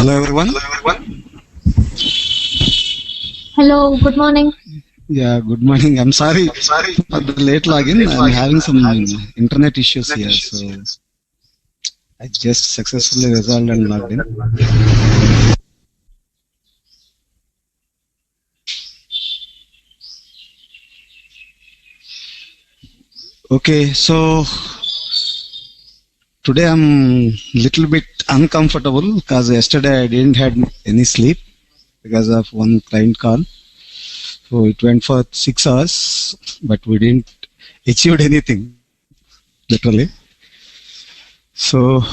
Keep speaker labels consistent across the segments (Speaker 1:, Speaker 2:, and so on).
Speaker 1: Hello everyone.
Speaker 2: Hello, good morning.
Speaker 1: Yeah, good morning. I'm sorry for the late login. I'm having some internet issues here, so I just successfully resolved and logged in. Okay, so today I'm little bit uncomfortable because yesterday I didn't had any sleep because of one client call. So it went for 6 hours, but we didn't achieve anything, literally. So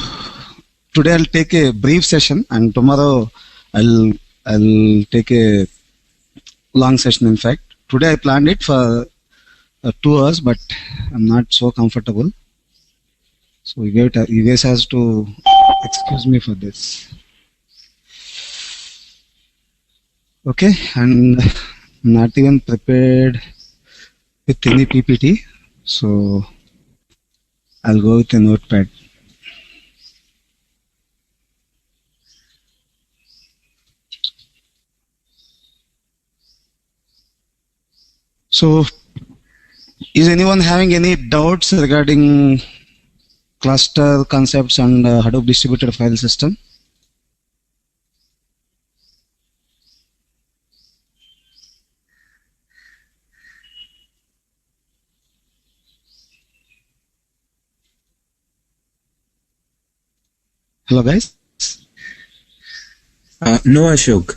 Speaker 1: today I'll take a brief session, and tomorrow I'll take a long session. In fact, today I planned it for 2 hours, but I'm not so comfortable. So you guys has to excuse me for this. Okay, and not even prepared with any PPT, so I'll go with a notepad. So, is anyone having any doubts regarding cluster concepts and Hadoop distributed file system? Hello guys.
Speaker 3: No, Ashok.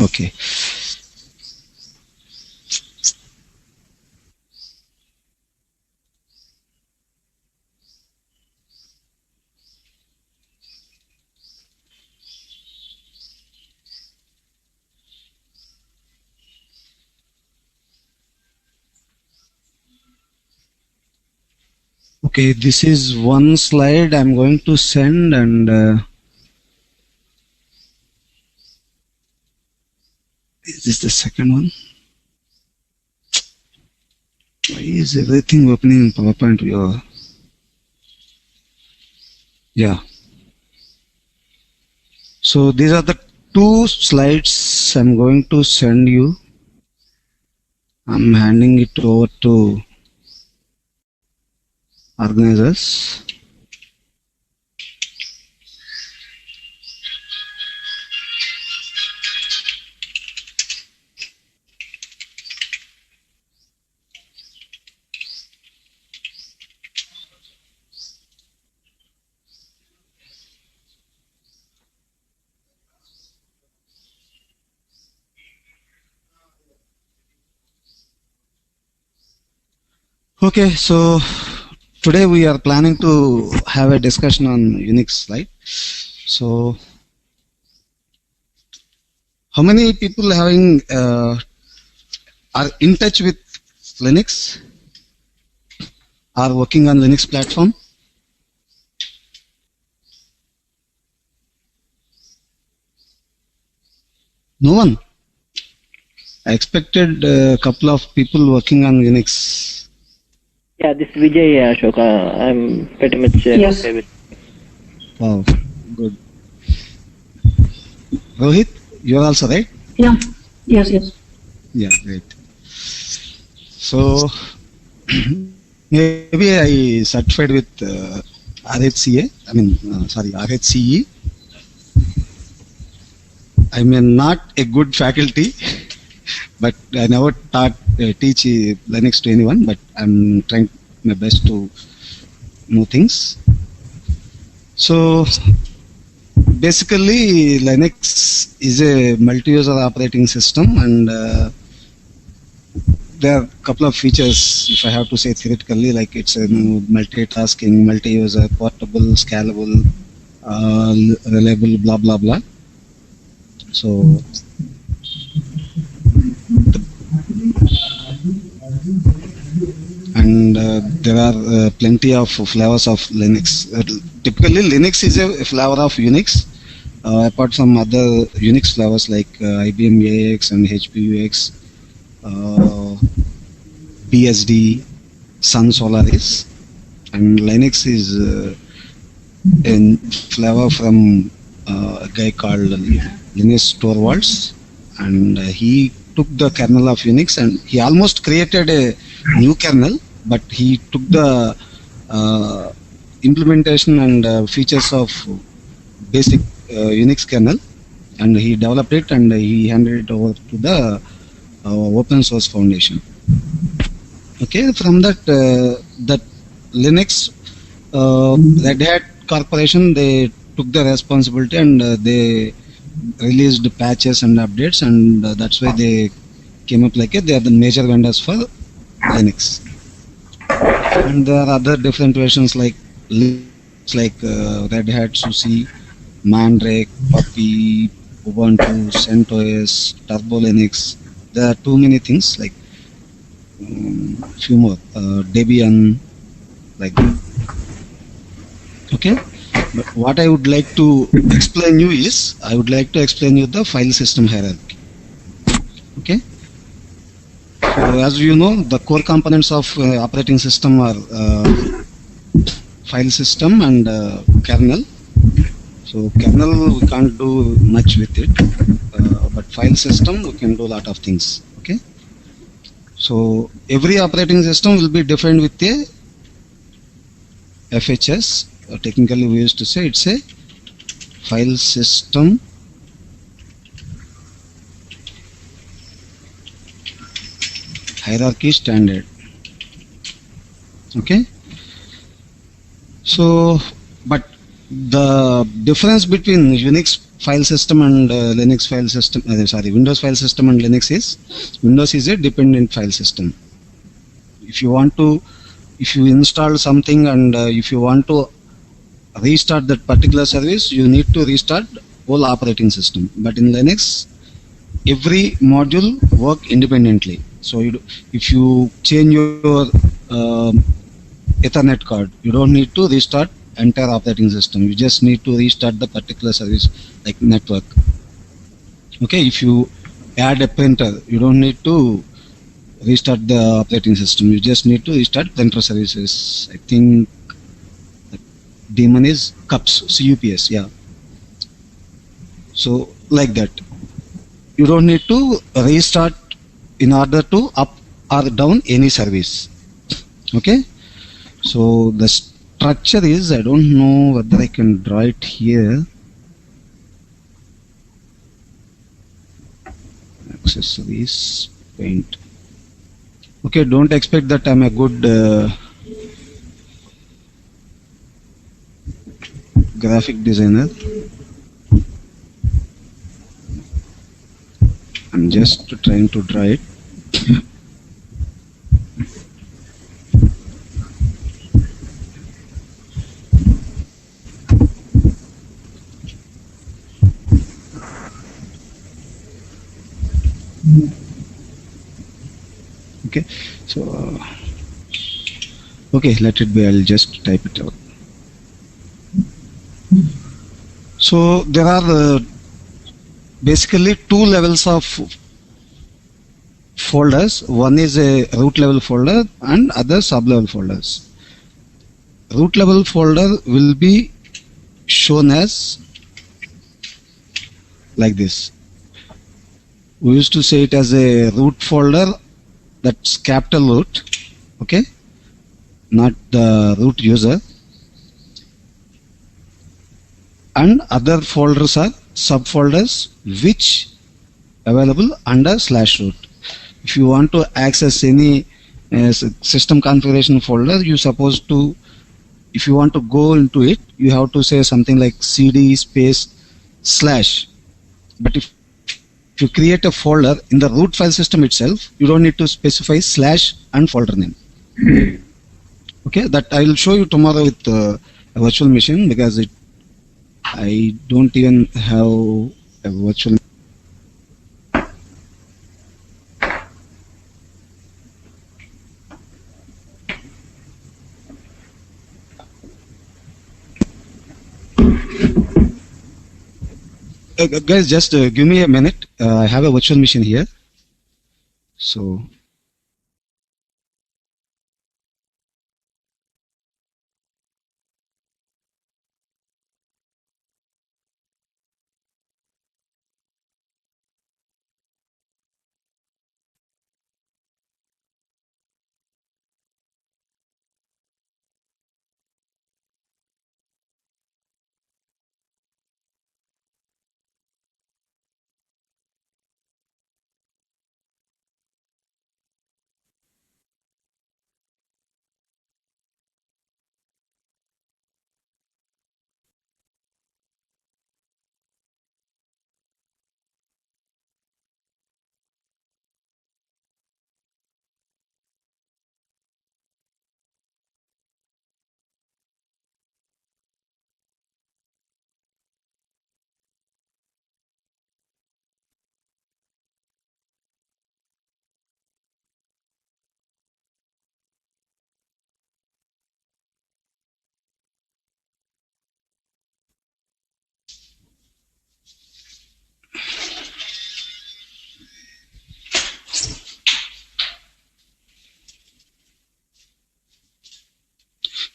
Speaker 1: Okay. Okay, this is one slide I'm going to send, and is this the second one? Why is everything opening in PowerPoint? Yeah. So these are the two slides I'm going to send you. I'm handing it over to organizers. Okay, so today we are planning to have a discussion on Unix, right? So, how many people are in touch with Linux? Are working on Linux platform? No one. I expected a couple of people working on Unix.
Speaker 4: Yeah, this is Vijay Ashoka. I'm pretty much
Speaker 2: Yes.
Speaker 4: okay with.
Speaker 1: Wow, good. Rohit, you're also right?
Speaker 2: Yeah. Yes.
Speaker 1: Yeah, great. So, maybe I certified with RHCA. RHCE. I mean, not a good faculty, but I never teach Linux to anyone. But I'm trying my best to know things. So, basically, Linux is a multi-user operating system, and there are a couple of features, if I have to say theoretically, like it's a multitasking, multi-user, portable, scalable, reliable, blah blah blah. So and there are plenty of flavors of Linux. Typically, Linux is a flavor of Unix. Apart from other Unix flavors like IBM AX and HP UX, BSD, Sun Solaris, and Linux is a flavor from a guy called Linus Torvalds, and he took the kernel of Unix and he almost created a new kernel, but he took the uh, implementation and features of basic Unix kernel and he developed it and he handed it over to the open source foundation. Okay, from that Linux Red Hat Corporation, they took the responsibility and they released patches and updates, and that's why they came up like it. They are the major vendors for Linux. And there are other different versions like Red Hat, SUSE, Mandrake, Puppy, Ubuntu, CentOS, Turbo Linux. There are too many things like few more. Debian, like that. Okay. But what I would like to explain you is, I would like to explain you the file system hierarchy. Okay. So as you know, the core components of operating system are file system and kernel. So kernel we can't do much with it, but file system we can do a lot of things. Okay. So every operating system will be defined with a FHS. Technically we used to say it's a file system hierarchy standard. Okay. So, but the difference between Unix file system and Linux file system, Windows file system and Linux is, Windows is a dependent file system. If you install something and if you want to restart that particular service, you need to restart whole operating system. But in Linux, every module work independently. So if you change your Ethernet card, you don't need to restart entire operating system. You just need to restart the particular service like network. Okay, if you add a printer, you don't need to restart the operating system. You just need to restart printer services. I think daemon is CUPS, yeah. So like that. You don't need to restart in order to up or down any service. Okay. So the structure is, I don't know whether I can draw it here. Accessories, paint. Okay, don't expect that I'm a good graphic designer. I'm just trying to draw it. Okay, so okay, let it be. I'll just type it out. So there are basically two levels of folders. One is a root level folder and other sub level folders. Root level folder will be shown as like this. We used to say it as a root folder, that's capital root, okay, not the root user, and other folders are subfolders which available under /root. If you want to access any system configuration folder, you supposed to, if you want to go into it, you have to say something like cd space /. But if you create a folder in the root file system itself, you don't need to specify / and folder name. Okay, that I will show you tomorrow with a virtual machine, because I don't even have a virtual. Guys, just give me a minute. I have a virtual machine here. So.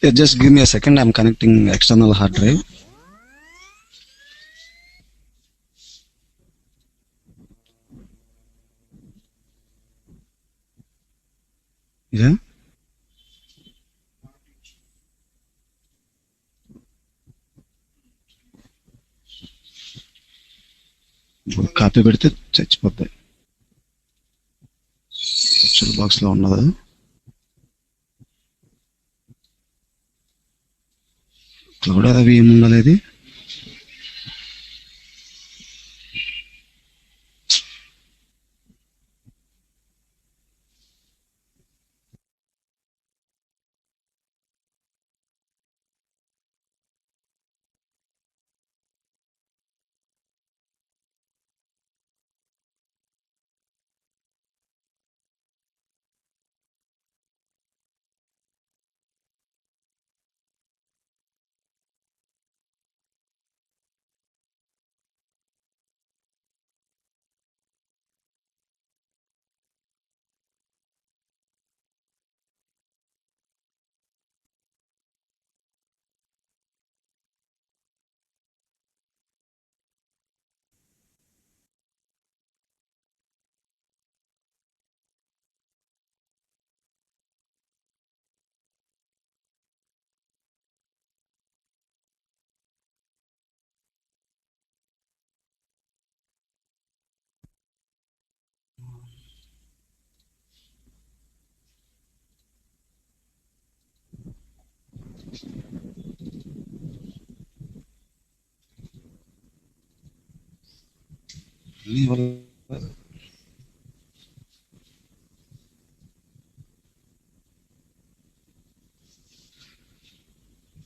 Speaker 1: Yeah, just give me a second. I'm connecting external hard drive. Yeah. Copy పెడితే చచ్చిపోతాయి. Virtual box లో ఉన్నదా? Cloud అవి ఏమున్నది ఇది?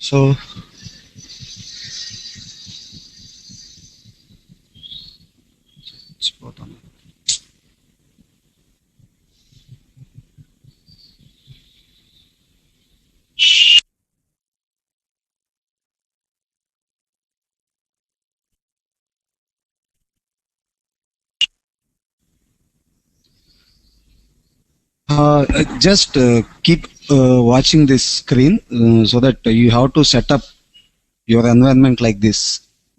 Speaker 1: So చచ్చిపోతాను. Just keep watching this screen so that you have to set up your environment like this.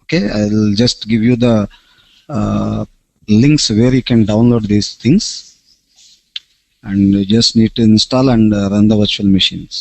Speaker 1: Okay, I'll just give you the uh, links where you can download these things, and you just need to install and run the virtual machines.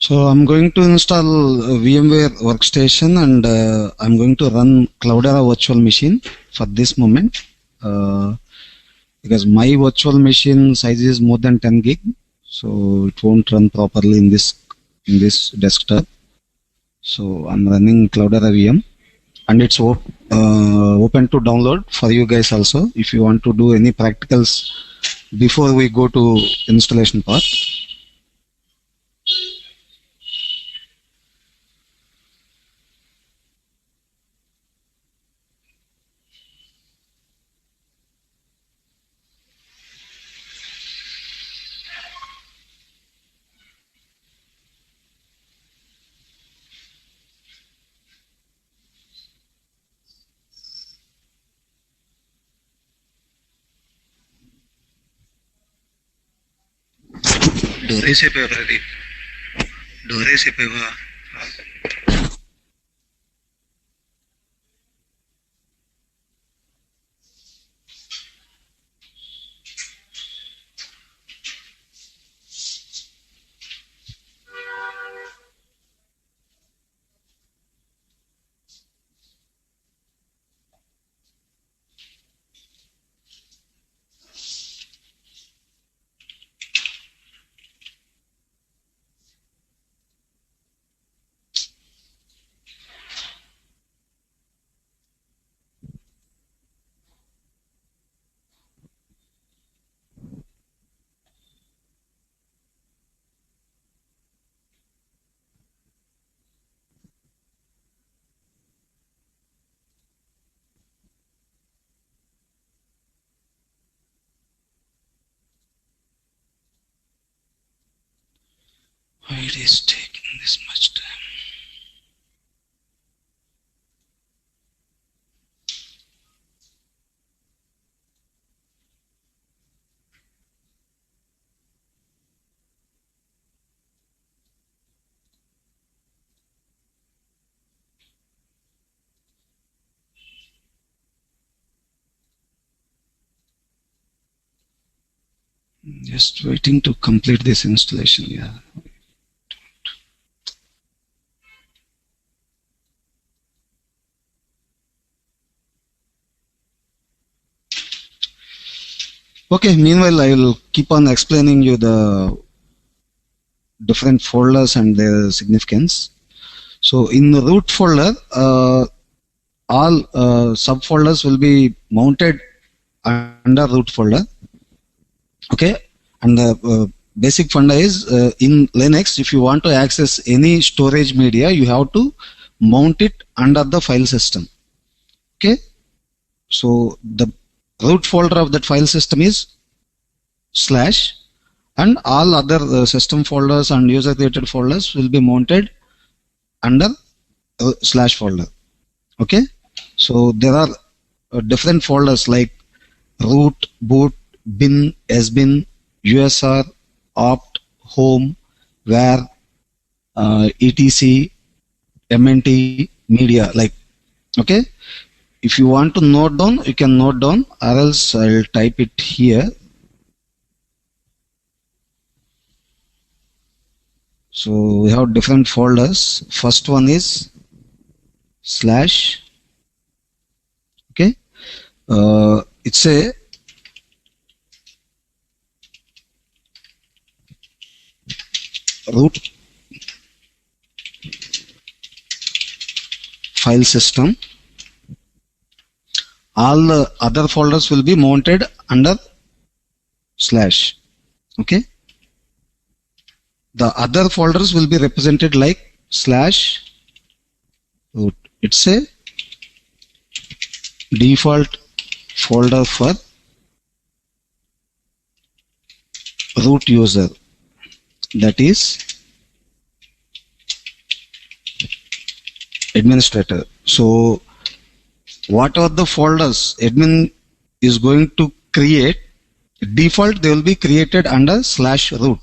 Speaker 1: So I'm going to install VMware Workstation, and I'm going to run Cloudera virtual machine for this moment, because my virtual machine size is more than 10 gig, so it won't run properly in this desktop. So I'm running Cloudera VM, and it's open to download for you guys also if you want to do any practicals before we go to installation part. डोरे से पे प्रदीप डोरे से पे हुआ Why it is taking this much time? Just waiting to complete this installation. Yeah. Okay, meanwhile, I will keep on explaining you the different folders and their significance. So in the root folder, all subfolders will be mounted under root folder. Okay, and the basic funda is in Linux, if you want to access any storage media, you have to mount it under the file system. Okay, so the root folder of that file system is slash, and all other system folders and user created folders will be mounted under slash folder. Okay, so there are different folders like root, boot, bin, sbin, usr, opt, home, where, etc, mnt, media, like. Okay, if you want to note down, you can note down, or else I'll type it here. So we have different folders. First one is slash. Okay, it's a root file system. All the other folders will be mounted under slash. Okay, the other folders will be represented like slash root. It's a default folder for root user, that is administrator. So whatever the folders admin is going to create, default they will be created under slash root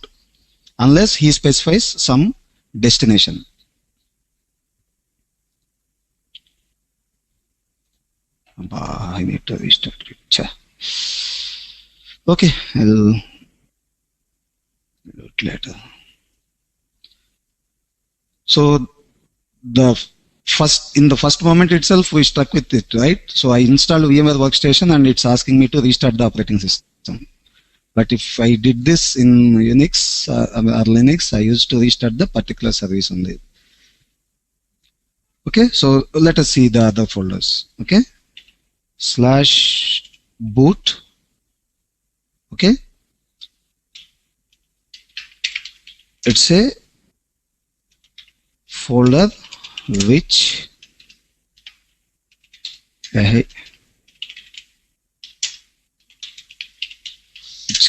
Speaker 1: unless he specifies some destination. I need to restart it. Okay, I'll do it later. So in the first moment itself we stuck with it, right? So I installed VMware Workstation and it's asking me to restart the operating system. But if I did this in Unix or Linux, I used to restart the particular service only. Okay, so let us see the other folders. Okay, slash boot. Okay, it's a folder which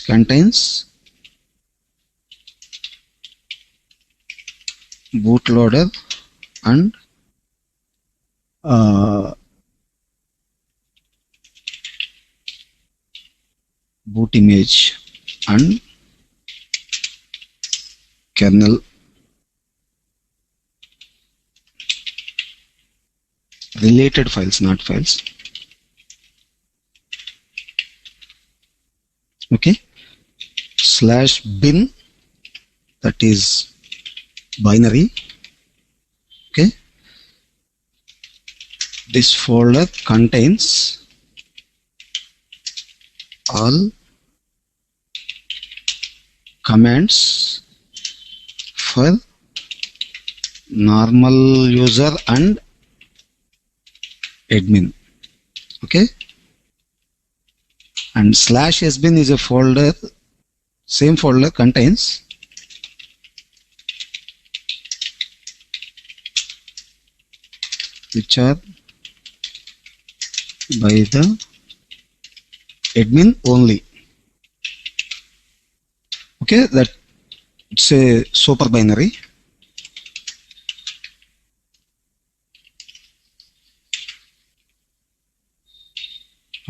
Speaker 1: contains bootloader and boot image and kernel related files, not files. Okay, slash bin, that is binary. Okay, this folder contains all commands for normal user and admin. Okay, and slash sbin is a folder, same folder contains which are by the admin only. Okay, that it's a super binary.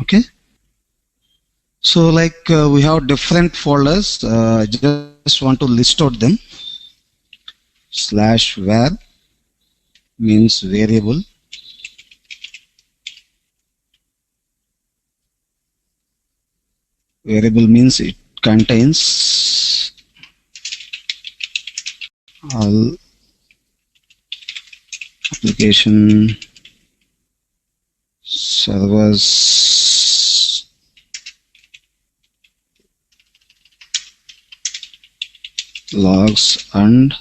Speaker 1: Okay. So like we have different folders. Just want to list out them. /var means variable. Variable means it contains all application servers logs and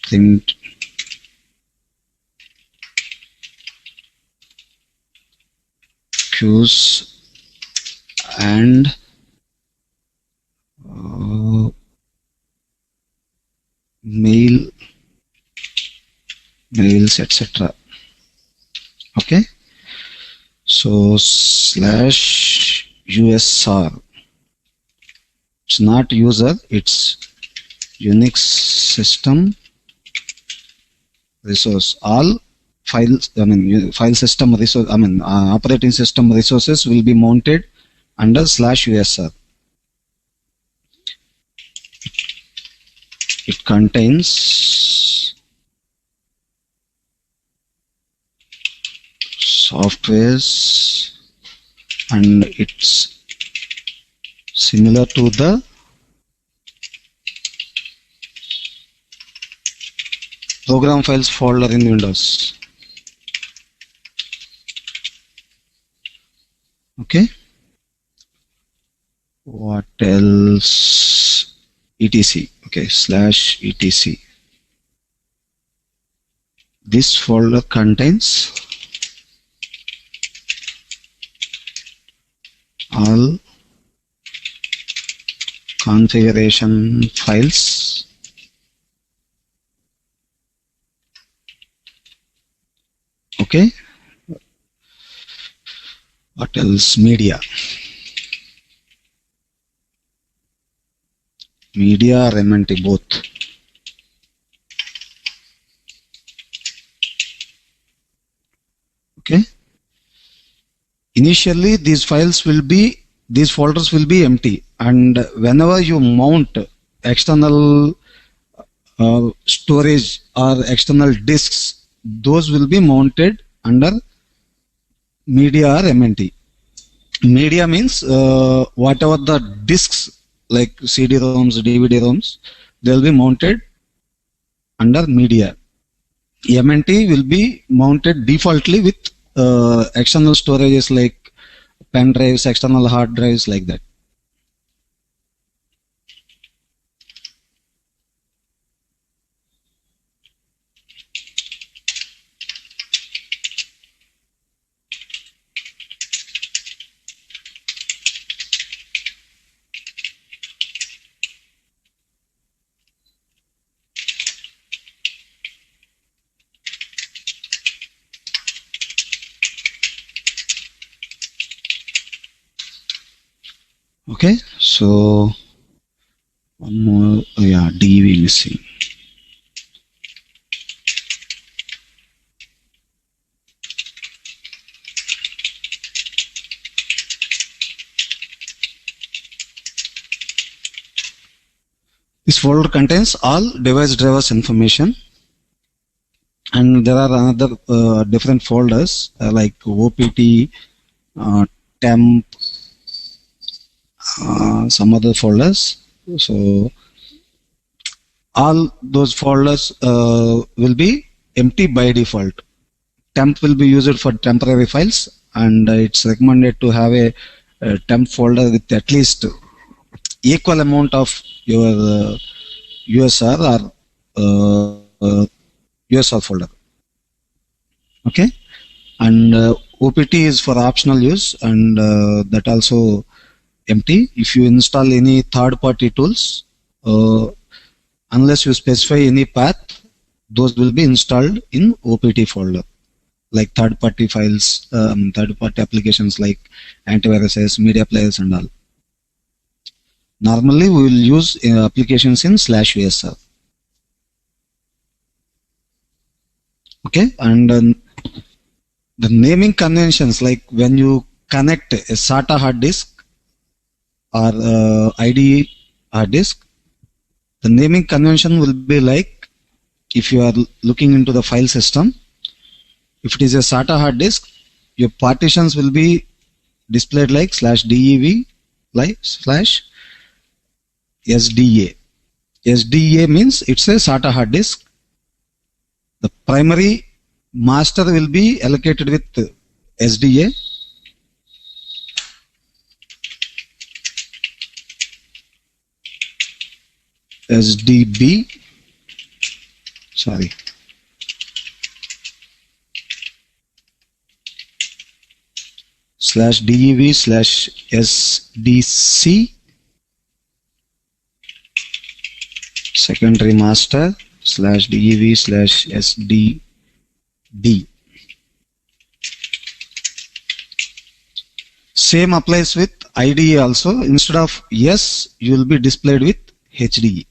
Speaker 1: print queues and mails, etc. Okay. So /usr. It's not user, it's Unix system resource. All files, file system resource, operating system resources will be mounted under /usr. It contains softwares and it's similar to the program files folder in Windows. Okay. What else? etc. Okay, /etc. This folder contains all configuration files okay. What else? Media or MNT both. Okay. Initially these folders will be empty, and whenever you mount external storage or external disks, those will be mounted under media or MNT. Media means whatever the disks like CD-ROMs, DVD-ROMs, they will be mounted under media. MNT will be mounted defaultly with external storages like pen drives, external hard drives, like that. Okay, so one more, DV missing. This folder contains all device drivers information, and there are another different folders like OPT, temp, some other folders. So all those folders will be empty by default. Temp will be used for temporary files, and it's recommended to have a temp folder with at least equal amount of your USR or USR folder. Okay, and OPT is for optional use, and that also empty. If you install any third-party tools, unless you specify any path, those will be installed in OPT folder, like third-party files, third-party applications like antiviruses, media players, and all. Normally, we will use applications in /usr. Okay, and the naming conventions, like when you connect a SATA hard disk or IDE hard disk, the naming convention will be like, if you are looking into the file system, if it is a SATA hard disk, your partitions will be displayed like /dev like /sda. SDA means it's a SATA hard disk. The primary master will be allocated with SDA. SDB, sorry, /dev/sdc, secondary master /dev/sdb. Same applies with IDE also. Instead of S, you will be displayed with HDE.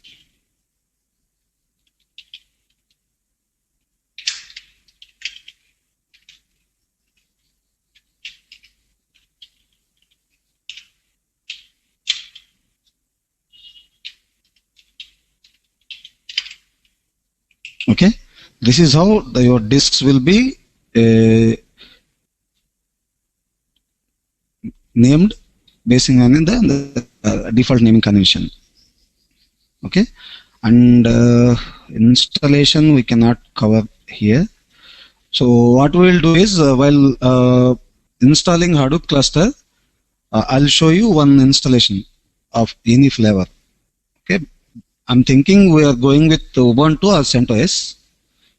Speaker 1: Okay, this is how your disks will be named based on the default naming convention. Okay, and installation we cannot cover here. So what we will do is while installing Hadoop cluster, I'll show you one installation of any flavor. Okay, I'm thinking we are going with Ubuntu or CentOS,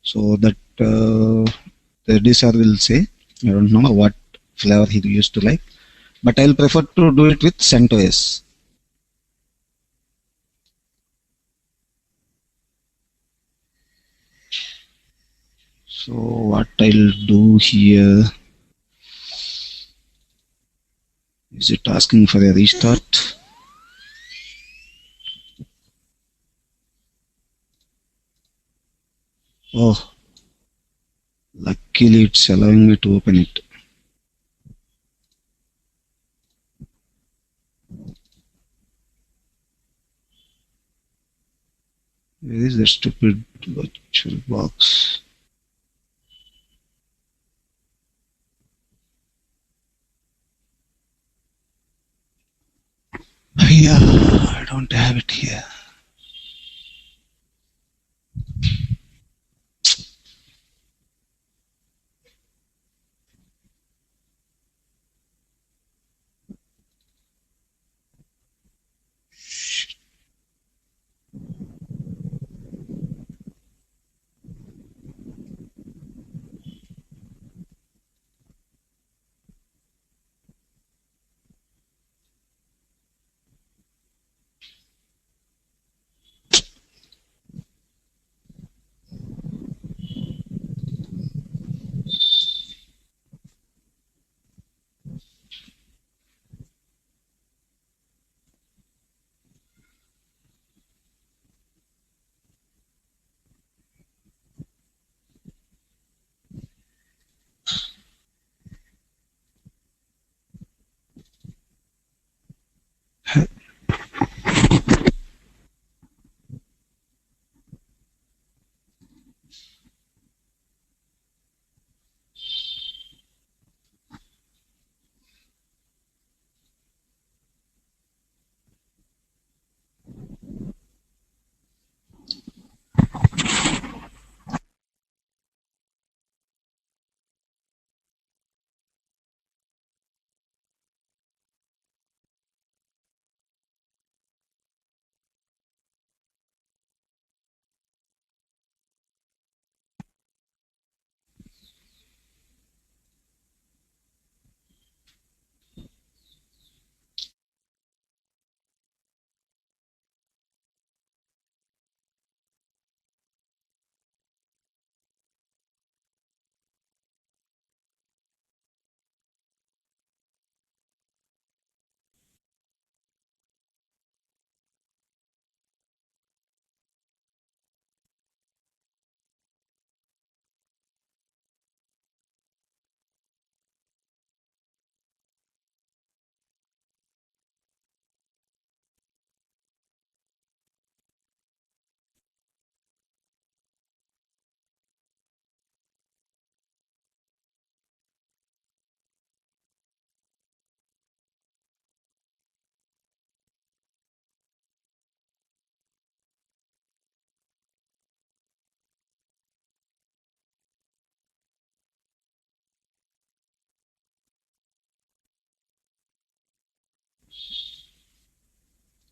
Speaker 1: so that the editor will say, I don't know what flavor he used to like, but I'll prefer to do it with CentOS. So what I'll do here, is it asking for a restart? Oh, luckily it's allowing me to open it. Where is the stupid virtual box? Yeah, I don't have it here.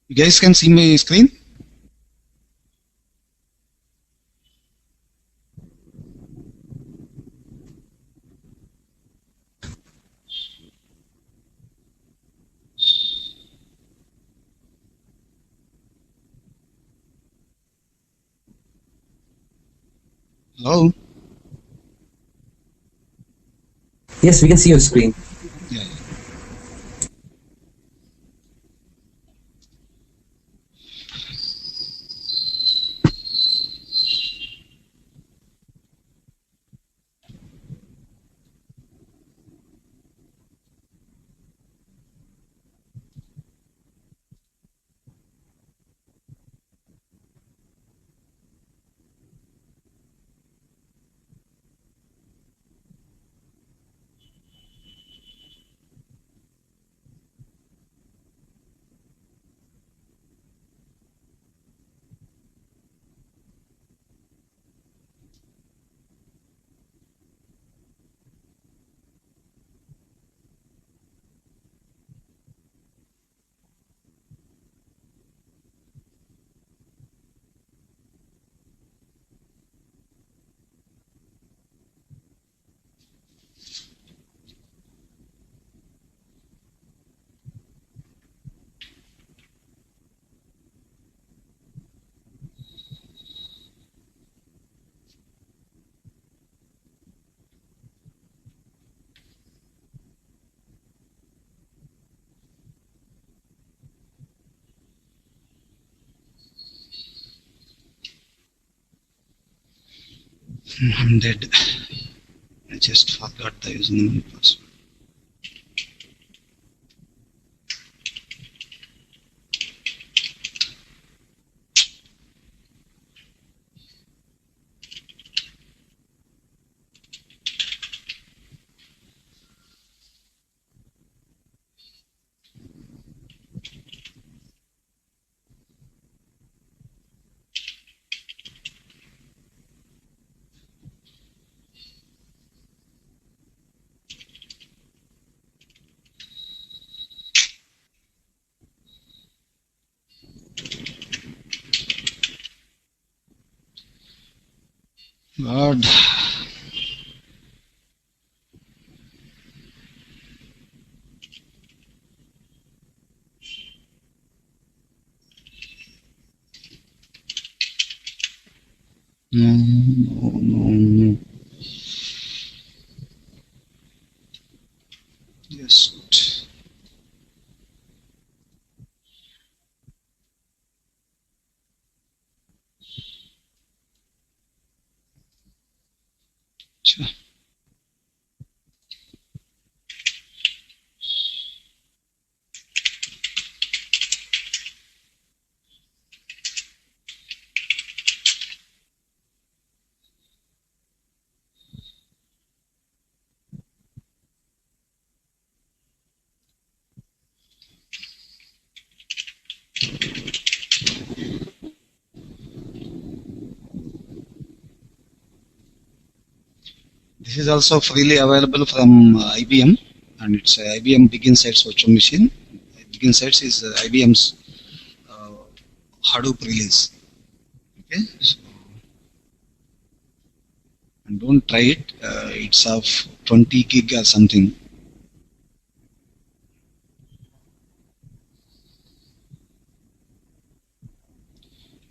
Speaker 1: You guys can see my screen? Hello?
Speaker 3: Yes, we can see your screen.
Speaker 1: Yeah. I'm dead. I just forgot the username and password. God. No, no, no, no. Just. Sure. This is also freely available from IBM, and it's IBM Big Insights virtual machine. Big Insights is IBM's Hadoop release. Okay, so, and don't try it. It's of 20 gig or something.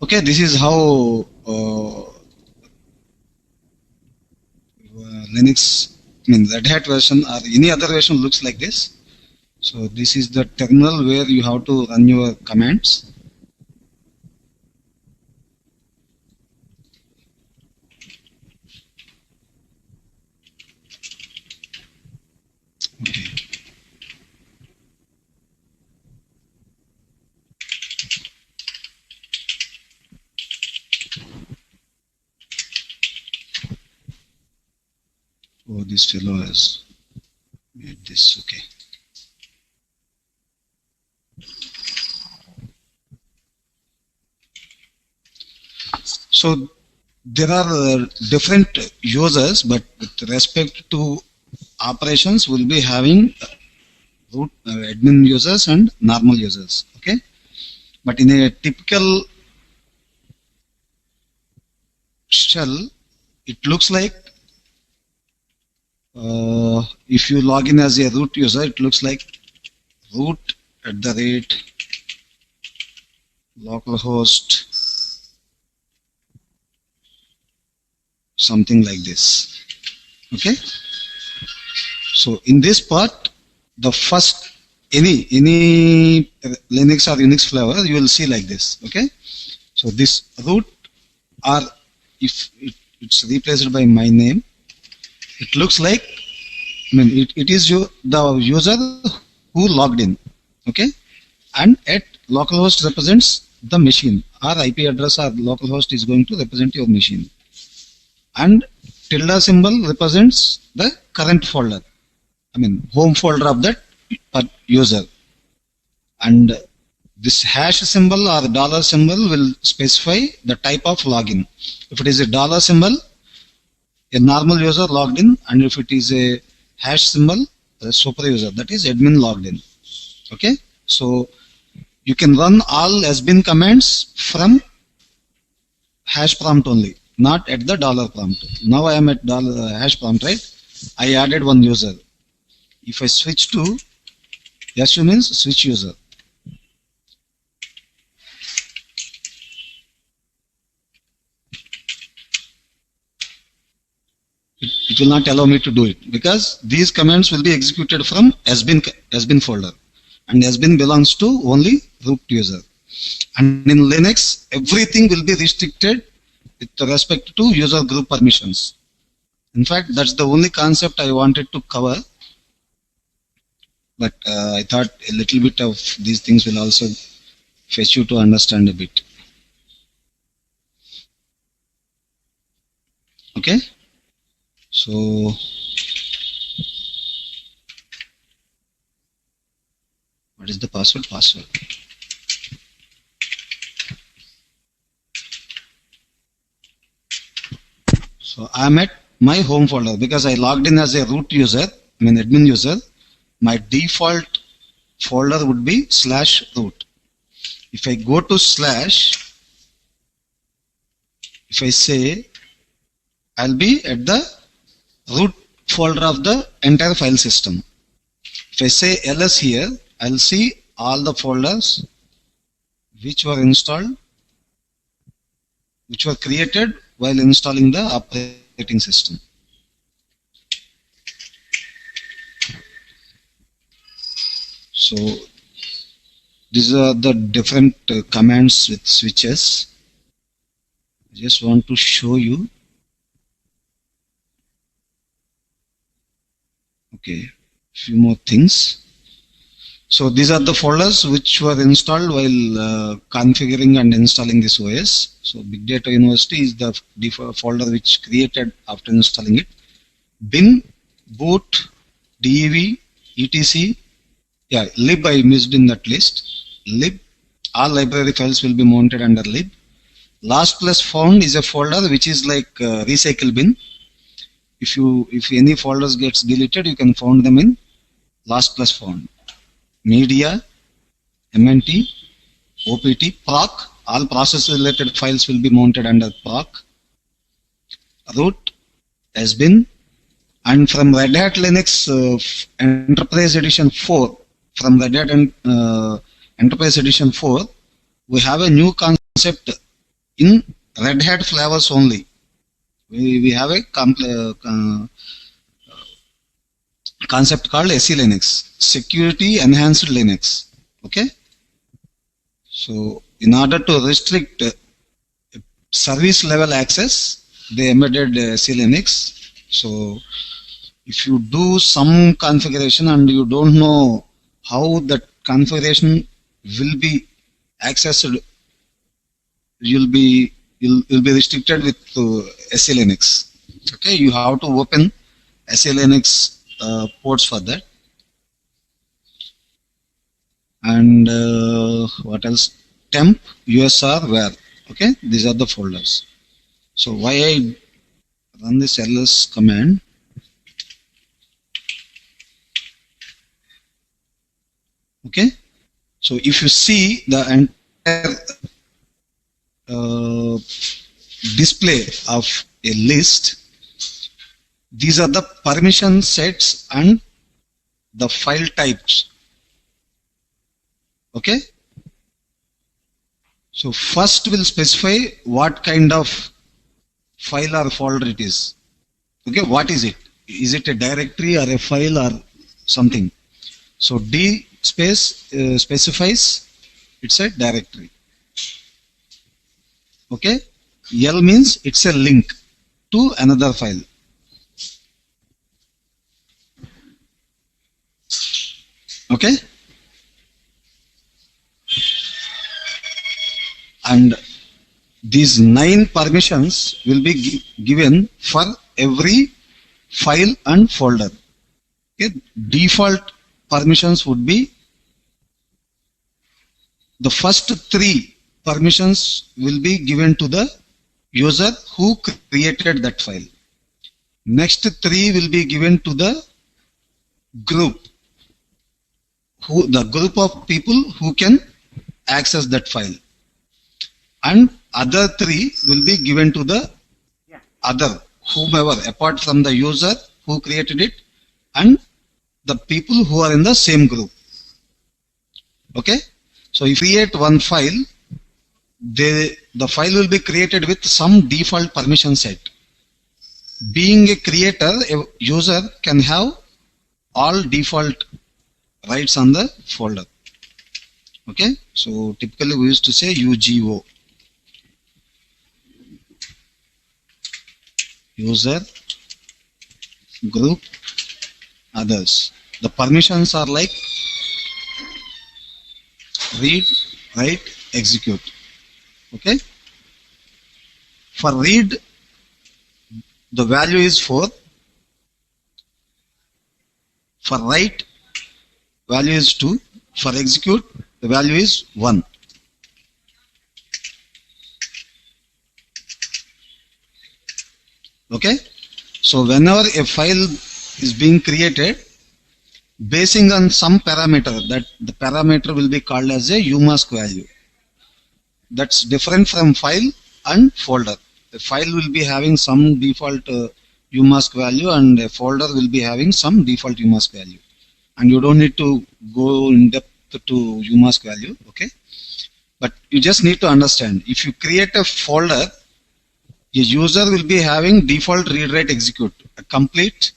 Speaker 1: Okay, this is how Linux, I mean Red Hat version or any other version looks like this. So this is the terminal where you have to run your commands. Okay. Oh, this fellow has made this. Okay. So there are different users, but with respect to operations, we'll be having root admin users and normal users. Okay. But in a typical shell, it looks like if you log in as a root user, it looks like root at the rate localhost something like this. Okay, so in this part, the first any Linux or Unix flavor, you will see like this. Okay, so this root, or if it's replaced by my name, it looks like, I mean, it is the user who logged in. Okay, and at localhost represents the machine, or IP address or localhost is going to represent your machine, and tilde symbol represents the current folder, I mean home folder of that user, and this hash symbol or dollar symbol will specify the type of login. If it is a dollar symbol, a normal user logged in, and if it is a hash symbol, a super user, that is admin logged in. Okay, so you can run all sbin commands from hash prompt only, not at the dollar prompt. Now I am at hash prompt, right? I added one user. If I switch to su means switch user. It will not allow me to do it because these commands will be executed from sbin folder, and sbin belongs to only root user. And in Linux, everything will be restricted with respect to user group permissions. In fact, that's the only concept I wanted to cover. But I thought a little bit of these things will also fetch you to understand a bit. Okay? So, what is the password? Password. So I'm at my home folder because I logged in as a root user, I mean admin user. My default folder would be /root. If I go to /, if I say, I'll be at the root folder of the entire file system. If I say ls here, I'll see all the folders which were installed, which were created while installing the operating system. So these are the different commands with switches. I just want to show you. Okay, few more things. So these are the folders which were installed while configuring and installing this OS. So Big Data University is the default folder which created after installing it. Bin, boot, dev, etc. Yeah, lib I missed in that list. Lib, all library files will be mounted under lib. Last plus found is a folder which is like recycle bin. If any folders gets deleted, you can find them in last plus found. Media, MNT, OPT, proc, all process related files will be mounted under proc. Root, sbin, and from Red Hat Linux Enterprise Edition 4, from Red Hat Enterprise Edition 4, we have a new concept in Red Hat flavors only. We have a concept called SE Linux, Security Enhanced Linux. Okay. So in order to restrict service level access, they embedded SE Linux. So if you do some configuration and you don't know how that configuration will be accessed, you'll be restricted with SE Linux. Okay, you have to open SE Linux ports for that. And what else? Temp, USR, where. Okay, these are the folders. So why I run this ls command? Okay, so if you see the uh, display of a list, these are the permission sets and the file types. Okay. So first we'll specify what kind of file or folder it is. Okay, what is it? Is it a directory or a file or something? So D space specifies it's a directory. Okay. L means it's a link to another file. Okay. And these 9 permissions will be given for every file and folder. Okay. Default permissions would be the first 3 permissions will be given to the user who created that file. Next 3 will be given to the group, the group of people who can access that file. And other 3 will be given to the other, whomever, apart from the user who created it and the people who are in the same group. Okay. So if you create one file, the file will be created with some default permission set. Being a creator, a user can have all default rights on the folder. Okay. So typically we used to say UGO. User, group, others. The permissions are like read, write, execute. Okay. For read, the value is 4. For write, value is 2. For execute, the value is 1. Okay. So whenever a file is being created, basing on some parameter, that the parameter will be called as a umask value. That's different from file and folder. The file will be having some default umask value and a folder will be having some default umask value. And you don't need to go in depth to umask value. Okay. But you just need to understand, if you create a folder, a user will be having default read, write, execute, a complete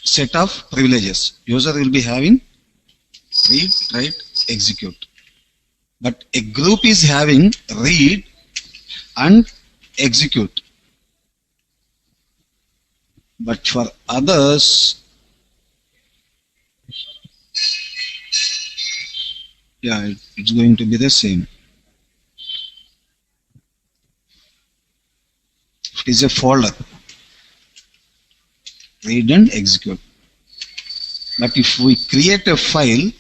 Speaker 1: set of privileges. User will be having read, write, execute. But a group is having read and execute. But for others, yeah, it's going to be the same. It is a folder, read and execute. But if we create a file,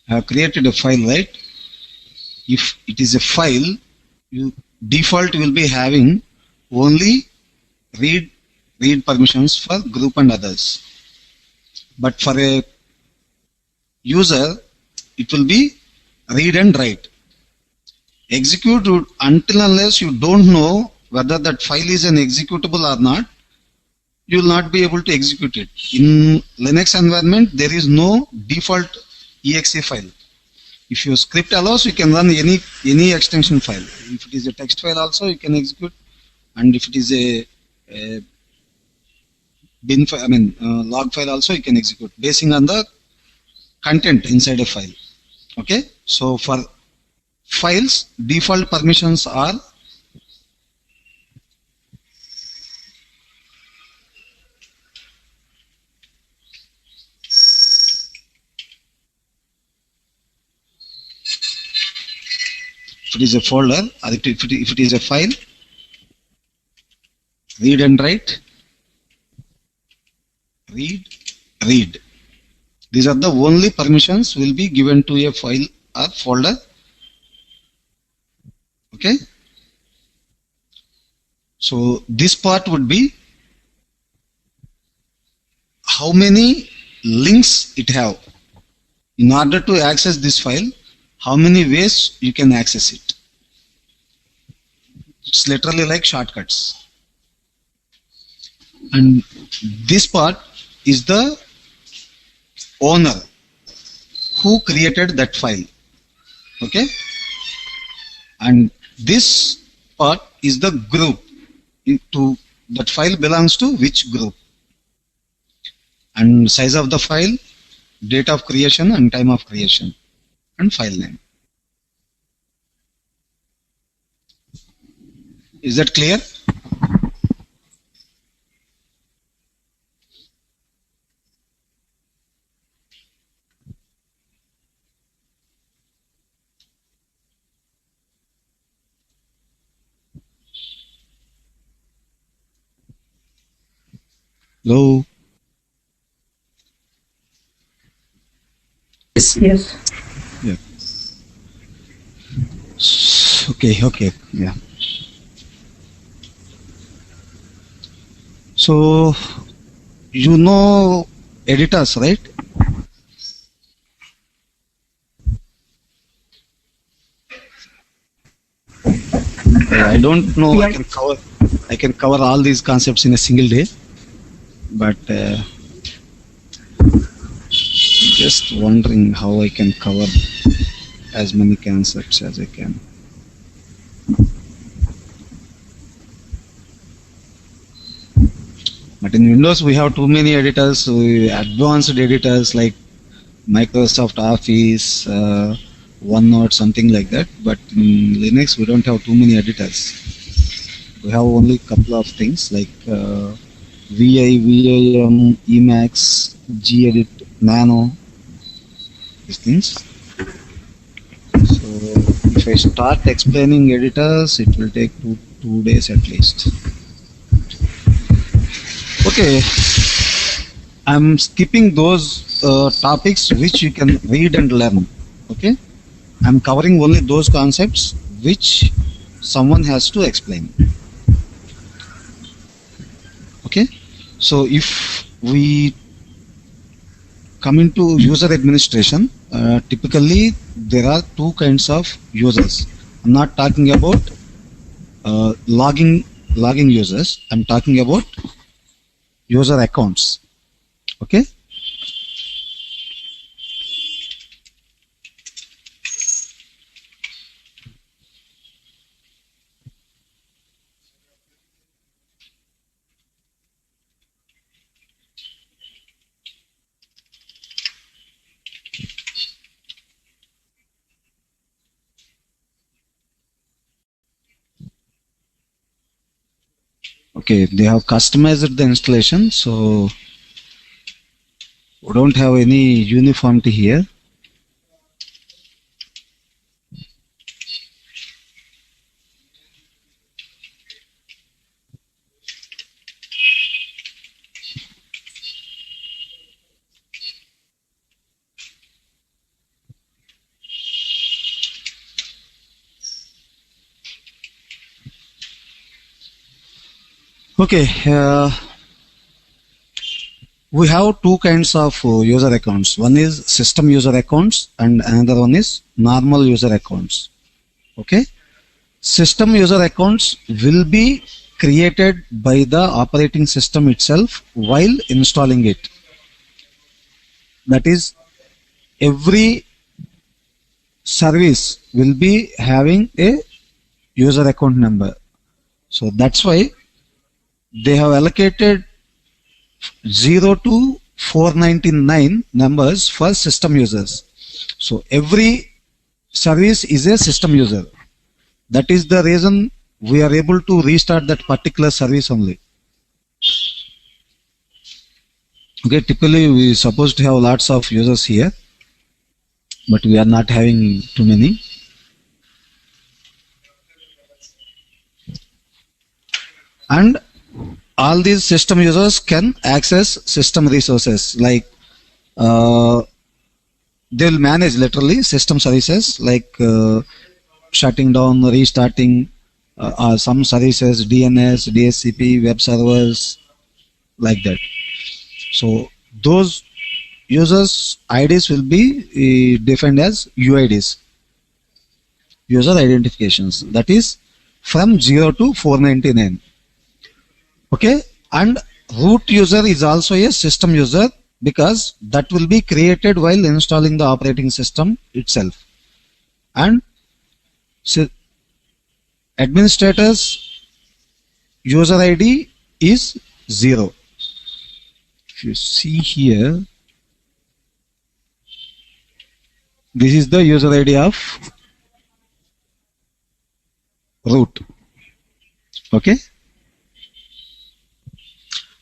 Speaker 1: I have created a file, right? If it is a file, default will be having only read permissions for group and others. But for a user, it will be read and write. Execute, until unless you don't know whether that file is an executable or not, you will not be able to execute it. In Linux environment, there is no default exe file. If your script allows, you can run any extension file. If it is a text file also, you can execute. And if it is a bin file, log file also, you can execute basing on the content inside a file. Okay. So for files, default permissions are if it is a folder, or if it is a file, read and write, read. These are the only permissions will be given to a file or folder. Okay. So this part would be how many links it have. In order to access this file, how many ways you can access it. It's literally like shortcuts. And this part is the owner who created that file. Okay? And this part is the group. Into that file belongs to which group. And size of the file, date of creation and time of creation, and file name. Is that clear? Hello?
Speaker 3: Yes.
Speaker 2: Yes.
Speaker 1: Yeah. Okay, yeah. So, you know editors, right? I don't know.
Speaker 2: Yeah.
Speaker 1: I can cover all these concepts in a single day, but just wondering how I can cover as many concepts as I can. But in Windows, we have too many editors, advanced editors like Microsoft Office, OneNote, something like that. But in Linux, we don't have too many editors. We have only a couple of things like VI, VIM, Emacs, gedit, Nano, these things. So if I start explaining editors, it will take two days at least. Okay, I'm skipping those topics which you can read and learn. Okay, I'm covering only those concepts which someone has to explain. Okay, so if we come into user administration, typically there are two kinds of users. I'm not talking about logging users. I'm talking about user accounts. Okay. Okay, they have customized the installation, so we don't have any uniformity here. Okay, we have two kinds of user accounts. One is system user accounts and another one is normal user accounts. Okay, system user accounts will be created by the operating system itself while installing it. That is, every service will be having a user account number. So that's why they have allocated 0 to 499 numbers for system users. So every service is a system user. That is the reason we are able to restart that particular service only. Okay, typically we are supposed to have lots of users here, but we are not having too many. And all these system users can access system resources like they will manage literally system services like shutting down, restarting, some services, DNS, DSCP, web servers, like that. So those users IDs will be defined as UIDs, user identifications. That is from 0 to 499. Okay, and root user is also a system user because that will be created while installing the operating system itself. And administrator's user ID is 0. If you see here, this is the user ID of root. Okay.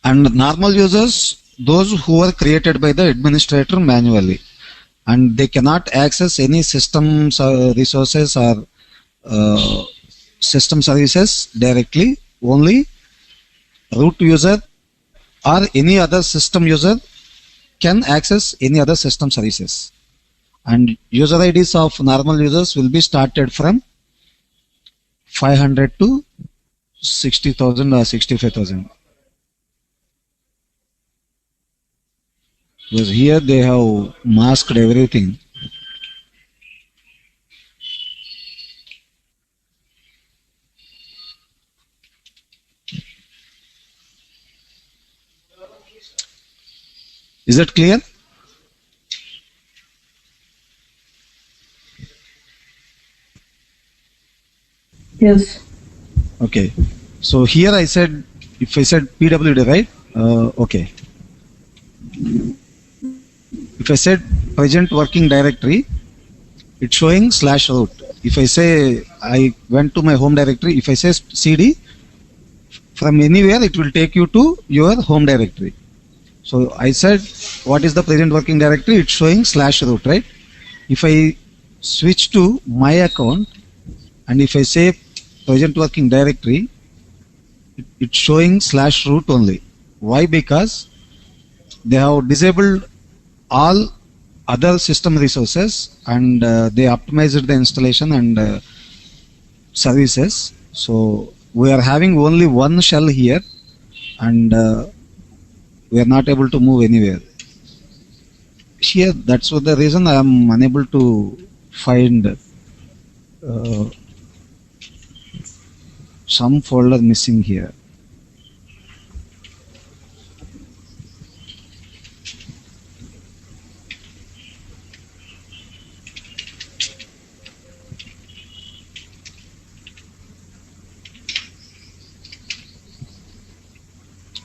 Speaker 1: And normal users, those who are created by the administrator manually, and they cannot access any system resources or system services directly. Only root user or any other system user can access any other system services. And user IDs of normal users will be started from 500 to 60,000 or 65,000. Because here they have masked everything. Is that clear?
Speaker 2: Yes.
Speaker 1: Okay. So here I said, if I said PWD, right? Okay. If I said present working directory, it's showing /root. If I say I went to my home directory, if I say CD, from anywhere it will take you to your home directory. So I said, what is the present working directory? It's showing /root, right? If I switch to my account and if I say present working directory, it's showing /root only. Why? Because they have disabled all other system resources and they optimized the installation and services. So we are having only one shell here and we are not able to move anywhere. Here, that's what the reason I am unable to find some folder missing here.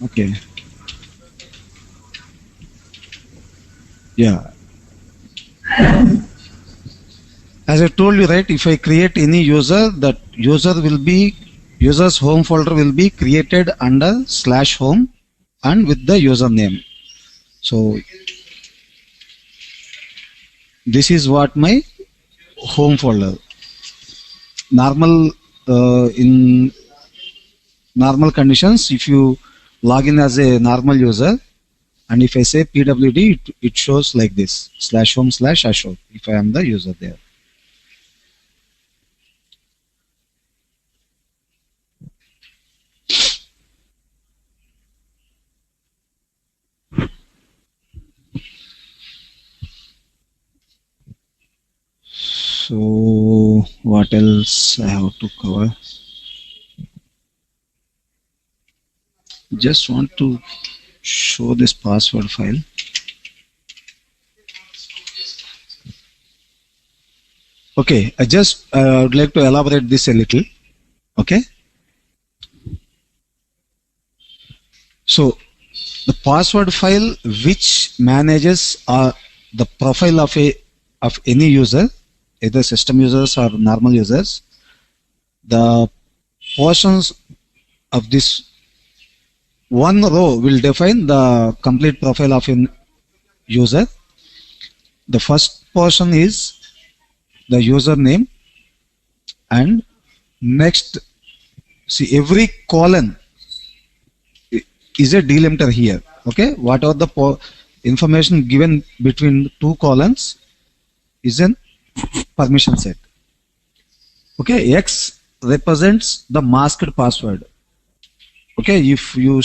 Speaker 1: Okay. Yeah. As I told you, right, if I create any user, that user's home folder will be created under /home and with the username. So this is what my home folder. In normal conditions, if you log in as a normal user, and if I say PWD, it shows like this, /home/Ashok, if I am the user there. So what else I have to cover? Just want to show this password file. Okay, I would like to elaborate this a little. Okay. So the password file which manages the profile of any user, either system users or normal users, the portions of this one row will define the complete profile of a user. The first portion is the username, and next, see, every colon is a delimiter here. Okay, whatever the information given between two colons is an permission set. Okay, X represents the masked password. Okay, if you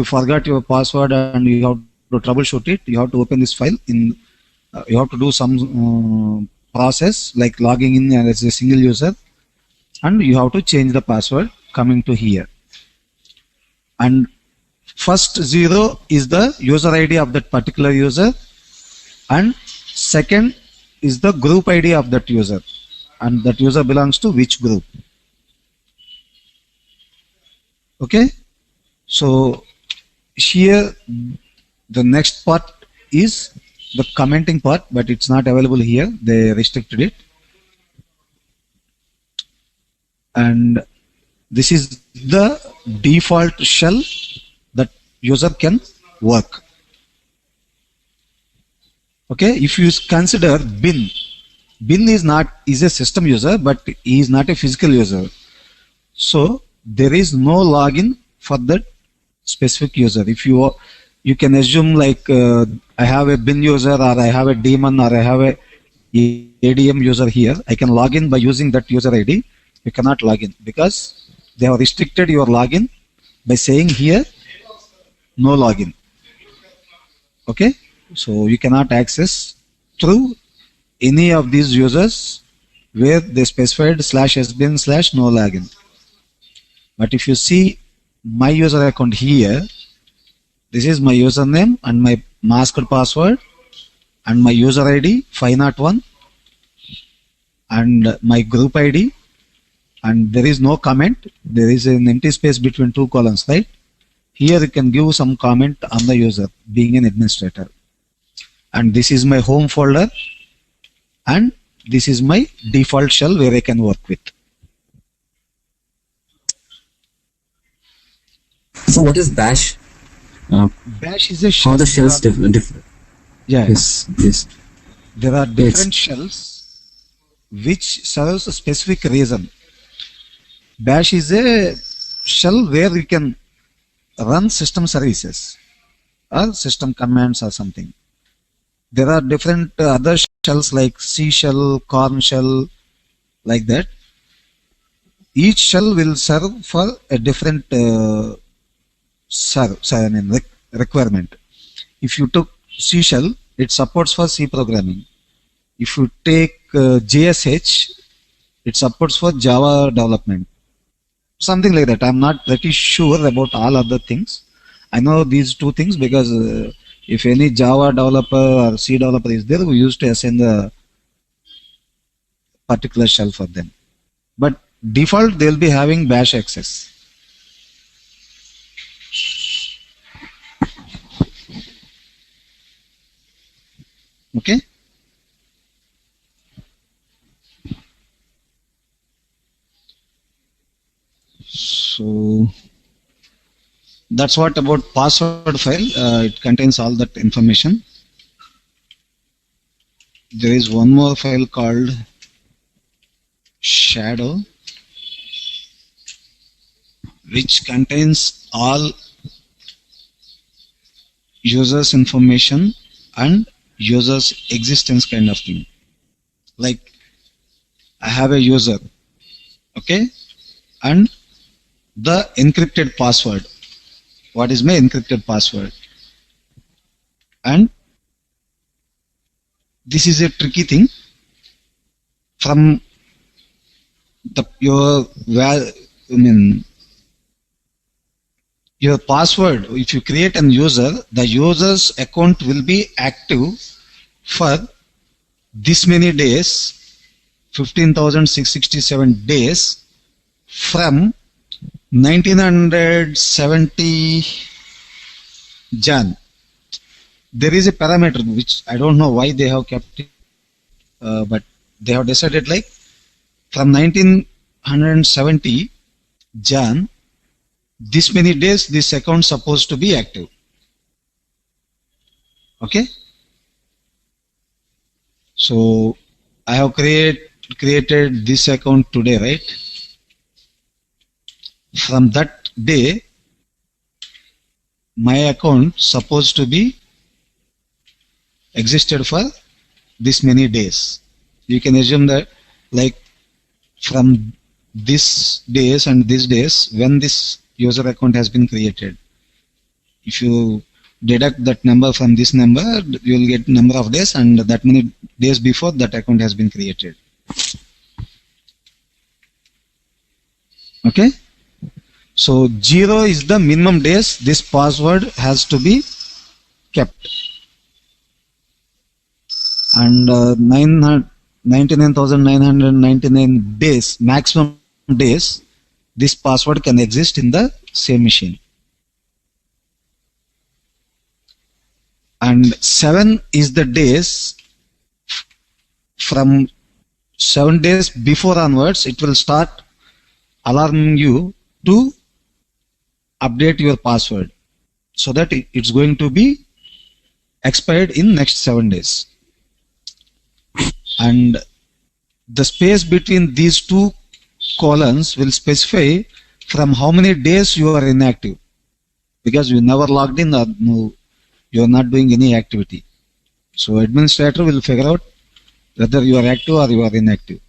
Speaker 1: forgot your password and you have to troubleshoot it, you have to open this file you have to do some process like logging in as a single user, and you have to change the password coming to here. And first 0 is the user ID of that particular user, and second is the group ID of that user, and that user belongs to which group. Okay, so here the next part is the commenting part, but it's not available here, they restricted it. And this is the default shell that user can work. Okay, if you consider bin is a system user, but he is not a physical user, so there is no login for that specific user. If you can assume like I have a bin user, or I have a daemon, or I have a ADM user here, I can log in by using that user ID. You cannot log in because they have restricted your login by saying here no login. Okay, so you cannot access through any of these users where they specified /sbin/no login. But if you see my user account here, this is my username and my masked password and my user ID 501 and my group ID, and there is no comment, there is an empty space between two columns, right? Here you can give some comment on the user being an administrator. And this is my home folder, and this is my default shell where I can work with.
Speaker 3: So what is bash?
Speaker 1: Bash is a shell.
Speaker 3: How the shells different?
Speaker 1: Yeah.
Speaker 3: Yes.
Speaker 1: There are different shells which serves a specific reason. Bash is a shell where you can run system services or system commands or something. There are different other shells like C shell, corn shell, like that. Each shell will serve for a different requirement. If you took C shell, it supports for C programming. If you take JSH, it supports for Java development. Something like that. I'm not pretty sure about all other things. I know these two things because if any Java developer or C developer is there, we used to assign the particular shell for them. But default, they'll be having bash access. Okay. So that's what about password file. It contains all that information. There is one more file called shadow, which contains all users information and users existence kind of thing. Like I have a user, okay, and the encrypted password. What is my encrypted password? And this is a tricky thing. From your password, if you create an user, the user's account will be active for this many days, 15,667 days from 1970 Jan. There is a parameter which I don't know why they have kept it, but they have decided like from 1970 Jan, this many days this account supposed to be active. Okay. So I have created this account today, right? From that day, my account supposed to be existed for this many days. You can assume that like from this days and these days when this user account has been created. If you deduct that number from this number, you will get number of days and that many days before that account has been created. Okay. So 0 is the minimum days this password has to be kept. And 99,999 days, maximum days, this password can exist in the same machine. And 7 is the days, from 7 days before onwards, it will start alarming you to update your password so that it's going to be expired in next 7 days. And the space between these two columns will specify from how many days you are inactive, because you never logged in or you are not doing any activity. So administrator will figure out whether you are active or you are inactive.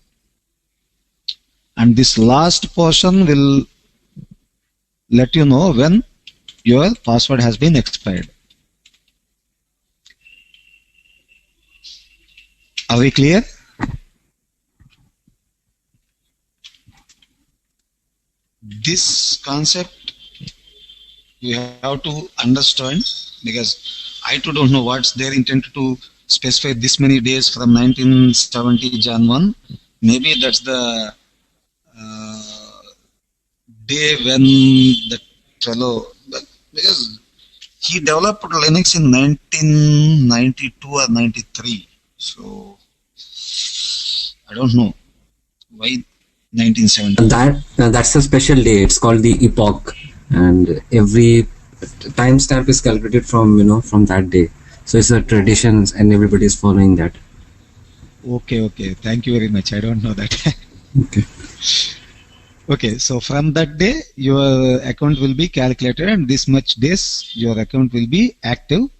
Speaker 1: And this last portion will let you know when your password has been expired. Are we clear? This concept you have to understand, because I too don't know what's their intent to specify this many days from 1970 Jan 1. Maybe that's the day when the fellow, because he developed Linux in 1992 or 93. So I don't know why 1970.
Speaker 3: That's a special day. It's called the epoch, and every timestamp is calculated from from that day. So it's a tradition, and everybody is following that.
Speaker 1: Okay. Thank you very much. I don't know that.
Speaker 3: Okay.
Speaker 1: Okay, so from that day, your account will be calculated, and this much days your account will be active.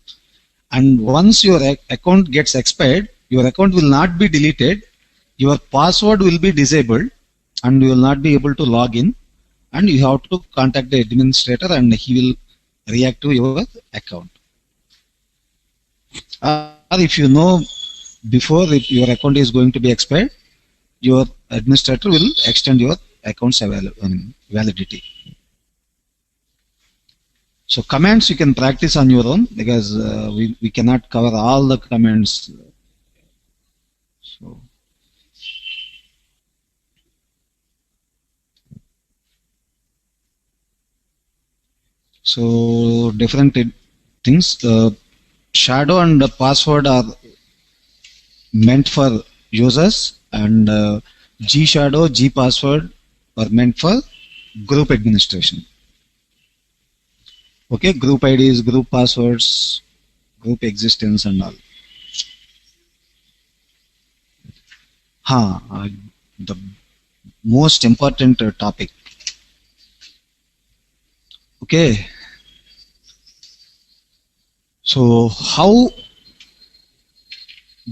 Speaker 1: And once your account gets expired, your account will not be deleted. Your password will be disabled, and you will not be able to log in. And you have to contact the administrator, and he will reactive your account. Or if you know before if your account is going to be expired, your administrator will extend your account's validity. So commands you can practice on your own, because we cannot cover all the commands. So different things. Shadow and the password are meant for users, and G shadow, G password are meant for group administration. Okay, group IDs, group passwords, group existence and all. The most important topic. Okay. So how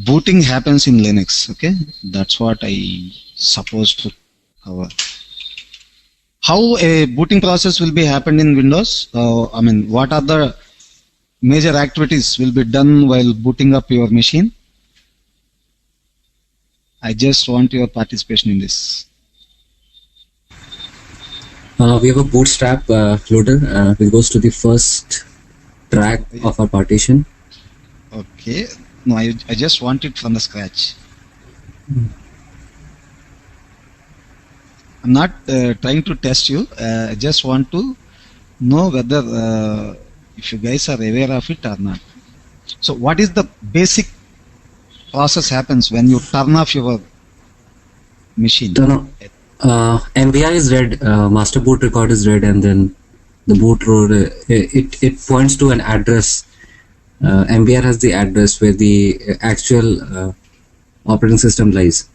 Speaker 1: booting happens in Linux? Okay, that's what I supposed to cover. How a booting process will be happened in Windows? What are the major activities will be done while booting up your machine? I just want your participation in this.
Speaker 3: We have a bootstrap loader which goes to the first track of our partition.
Speaker 1: Okay. No, I just want it from the scratch. I'm not trying to test you. I just want to know whether if you guys are aware of it or not. So what is the basic process happens when you turn off your machine?
Speaker 3: MBR is read, master boot record is read, and then the boot road, it points to an address. MBR has the address where the actual operating system lies.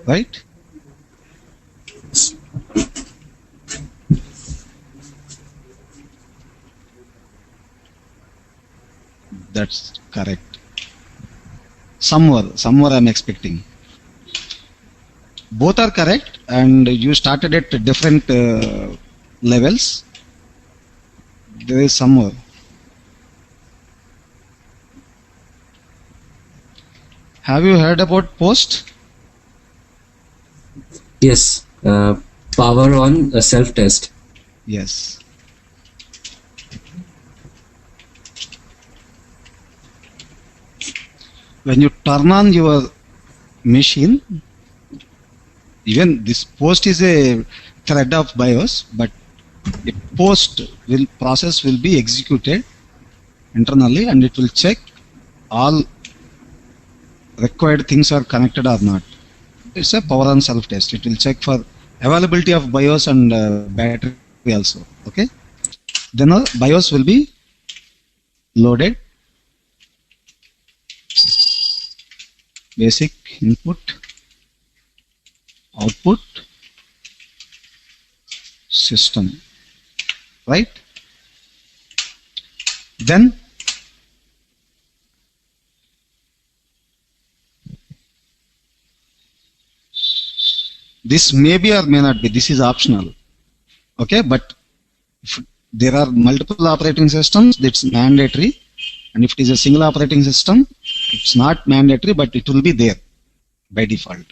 Speaker 1: Right? That's Correct. Somewhere I'm expecting. Both are correct, and you started at different levels. There is somewhere. Have you heard about post?
Speaker 3: Yes. Power on a self-test.
Speaker 1: Yes. When you turn on your machine, even this post is a thread of BIOS, but a process will be executed internally, and it will check all required things are connected or not. It's a power on self test. It will check for availability of BIOS and battery also. Okay. Then BIOS will be loaded. Basic input, output, system, right? Then this may be or may not be, this is optional, okay? But if there are multiple operating systems, that's mandatory, and if it is a single operating system, it's not mandatory, but it will be there by default.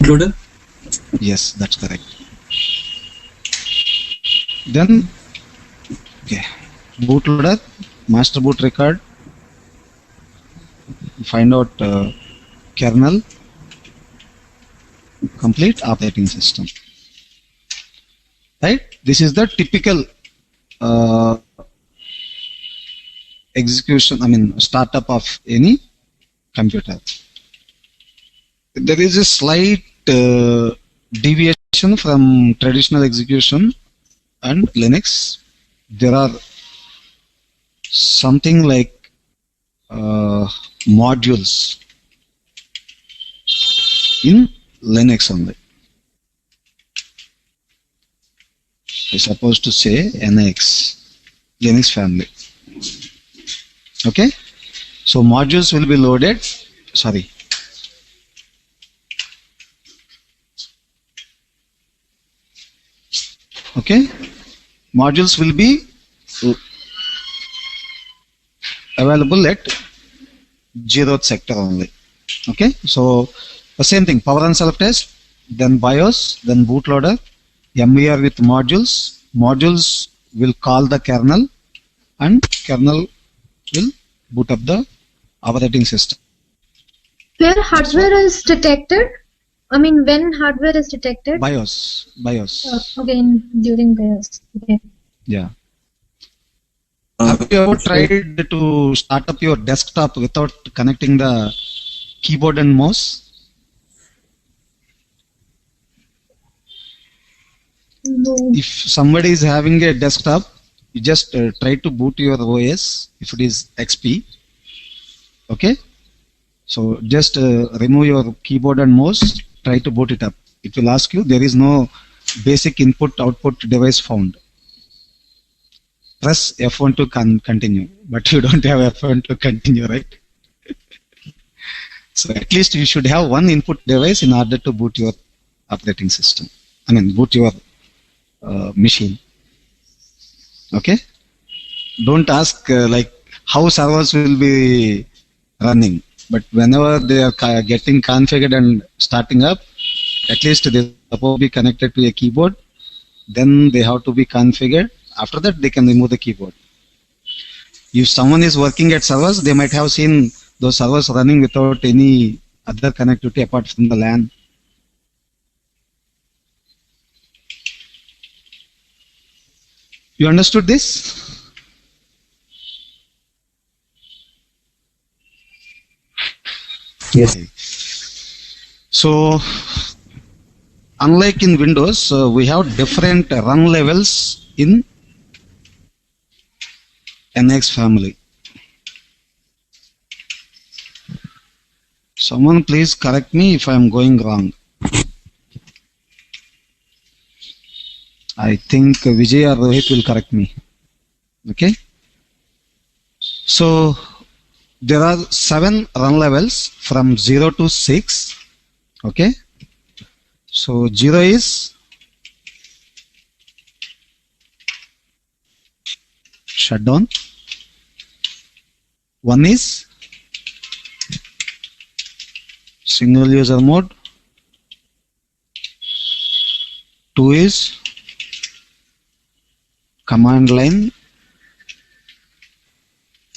Speaker 3: Bootloader?
Speaker 1: Yes, that's correct. Then, okay, bootloader, master boot record, find out kernel, complete operating system. Right? This is the typical startup of any computer. There is a slight deviation from traditional execution and Linux. There are something like modules in Linux only. I supposed to say NX, Linux family. Okay, so modules will be loaded. Sorry. Okay, modules will be available at 0th sector only. Okay, so the same thing, power and self test, then BIOS, then bootloader, MVR with modules. Modules will call the kernel, and kernel will boot up the operating system.
Speaker 2: Where hardware is detected? I mean, when hardware is detected?
Speaker 1: BIOS.
Speaker 2: Okay, during BIOS. Okay.
Speaker 1: Yeah. Have you ever tried to start up your desktop without connecting the keyboard and mouse?
Speaker 2: No.
Speaker 1: If somebody is having a desktop, you just try to boot your OS if it is XP. Okay? So just remove your keyboard and mouse, try to boot it up. It will ask you, there is no basic input output device found. Press F1 to continue, but you don't have F1 to continue, right? So at least you should have one input device in order to boot your operating system. Boot your machine. Okay? Don't ask like how servers will be running, but whenever they are getting configured and starting up, at least they supposed to be connected to a keyboard, then they have to be configured. After that, they can remove the keyboard. If someone is working at servers, they might have seen those servers running without any other connectivity apart from the LAN. You understood this?
Speaker 3: Yes.
Speaker 1: Okay. So, unlike in Windows, we have different run levels in NX family. Someone please correct me if I am going wrong. I think Vijay or Rohit will correct me. Okay? So there are 7 run levels from 0 to 6. Okay, so 0 is shutdown, 1 is single user mode, 2 is command line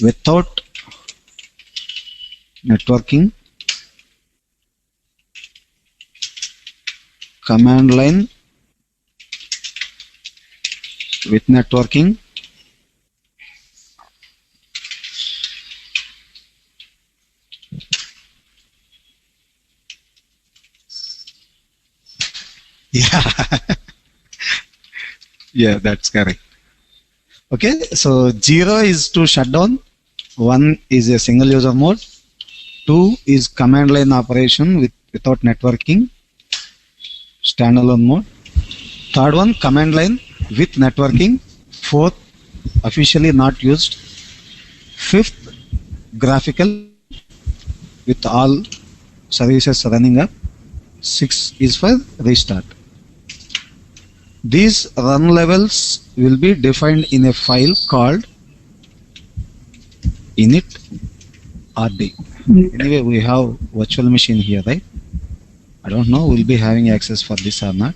Speaker 1: without networking, command line with networking, yeah. Yeah, that's correct. Okay, so 0 is to shut down, 1 is a single user mode, 2 is command line operation without networking, standalone mode, third one command line with networking, fourth officially not used, fifth graphical with all services running up, 6 is for restart. These run levels will be defined in a file called init rd. Anyway, we have virtual machine here, right? I don't know we'll be having access for this or not.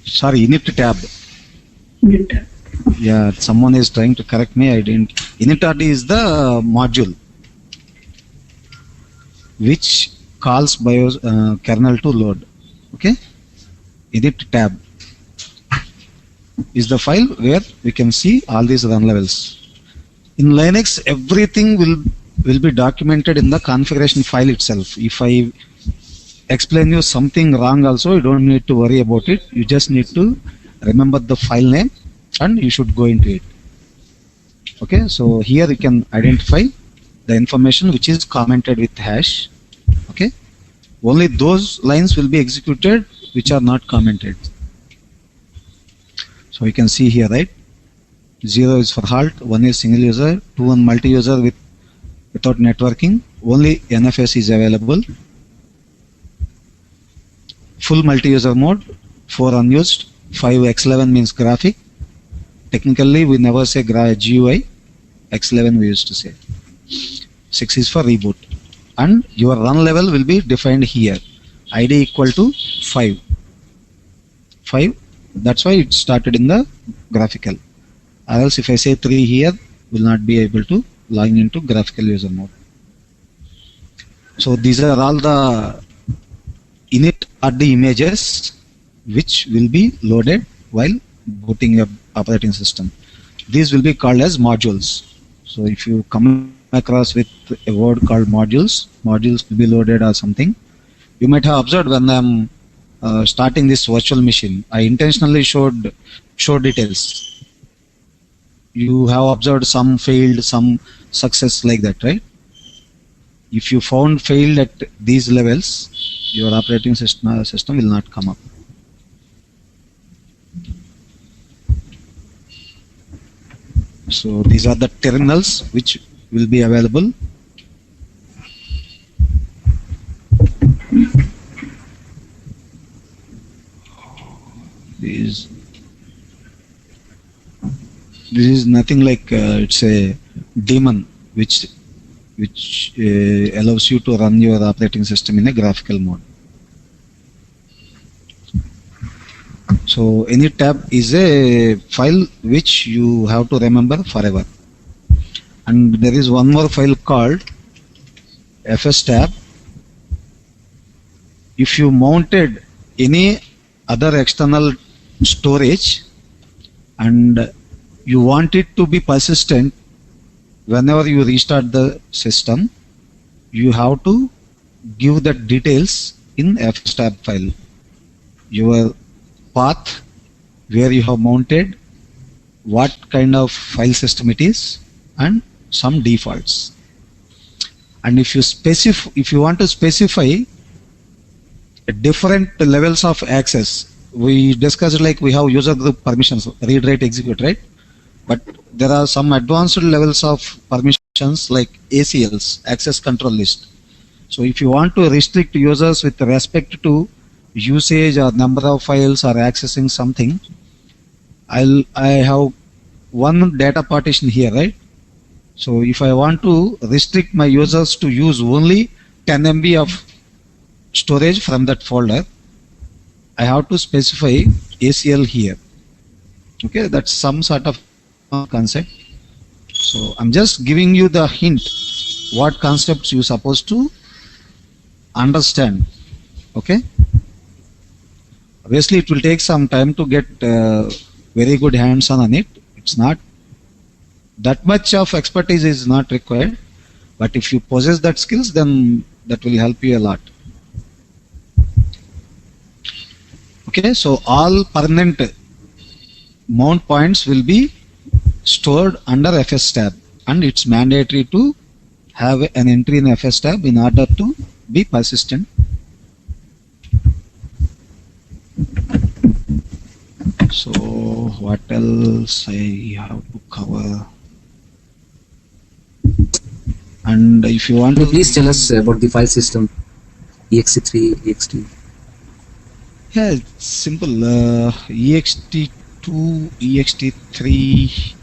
Speaker 1: Sorry, init tab. Yeah, someone is trying to correct me. I didn't. Init.rd is the module which calls BIOS kernel to load. Okay, init tab is the file where we can see all these run levels. In Linux, everything will be documented in the configuration file itself. If I explain you something wrong also, you don't need to worry about it. You just need to remember the file name and you should go into it. Okay, so here you can identify the information which is commented with hash. Okay, only those lines will be executed which are not commented. So you can see here, right? 0 is for halt, 1 is single user, 2 on multi-user without networking, only NFS is available, full multi-user mode, 4 unused, 5 X11 means graphic. Technically we never say GUI, X11 we used to say. 6 is for reboot, and your run level will be defined here, id equal to 5. That's why it started in the graphical, or else if I say 3 here, will not be able to log into graphical user mode. So these are all the init rd images which will be loaded while booting your operating system. These will be called as modules. So if you come across with a word called modules will be loaded or something. You might have observed when I'm starting this virtual machine, I intentionally showed details. You have observed some failed, some success, like that, right? If you found failed at these levels, your operating system will not come up. So these are the terminals which will be available. This is nothing like it's a daemon which allows you to run your operating system in a graphical mode. So any tab is a file which you have to remember forever. And there is one more file called fs tab. If you mounted any other external storage and you want it to be persistent whenever you restart the system, you have to give the details in fs tab file. Your path, where you have mounted, what kind of file system it is, and some defaults. And if you want to specify different levels of access. We discussed like we have user group permissions, read, write, execute, right? But there are some advanced levels of permissions like ACLs, access control list. So if you want to restrict users with respect to usage or number of files or accessing something, I have one data partition here, right? So if I want to restrict my users to use only 10 MB of storage from that folder, I have to specify ACL here. Okay, that's some sort of concept. So I'm just giving you the hint what concepts you're supposed to understand. Okay, obviously it will take some time to get very good hands on it. It's not that much of expertise is not required, but if you possess that skills, then that will help you a lot. Okay, so all permanent mount points will be stored under FS tab, and it's mandatory to have an entry in FS tab in order to be persistent. So what else I have to cover? And if you want
Speaker 3: Can
Speaker 1: to
Speaker 3: you please tell us about the file system, ext3, ext.
Speaker 1: Yeah, it's simple. ext2, ext3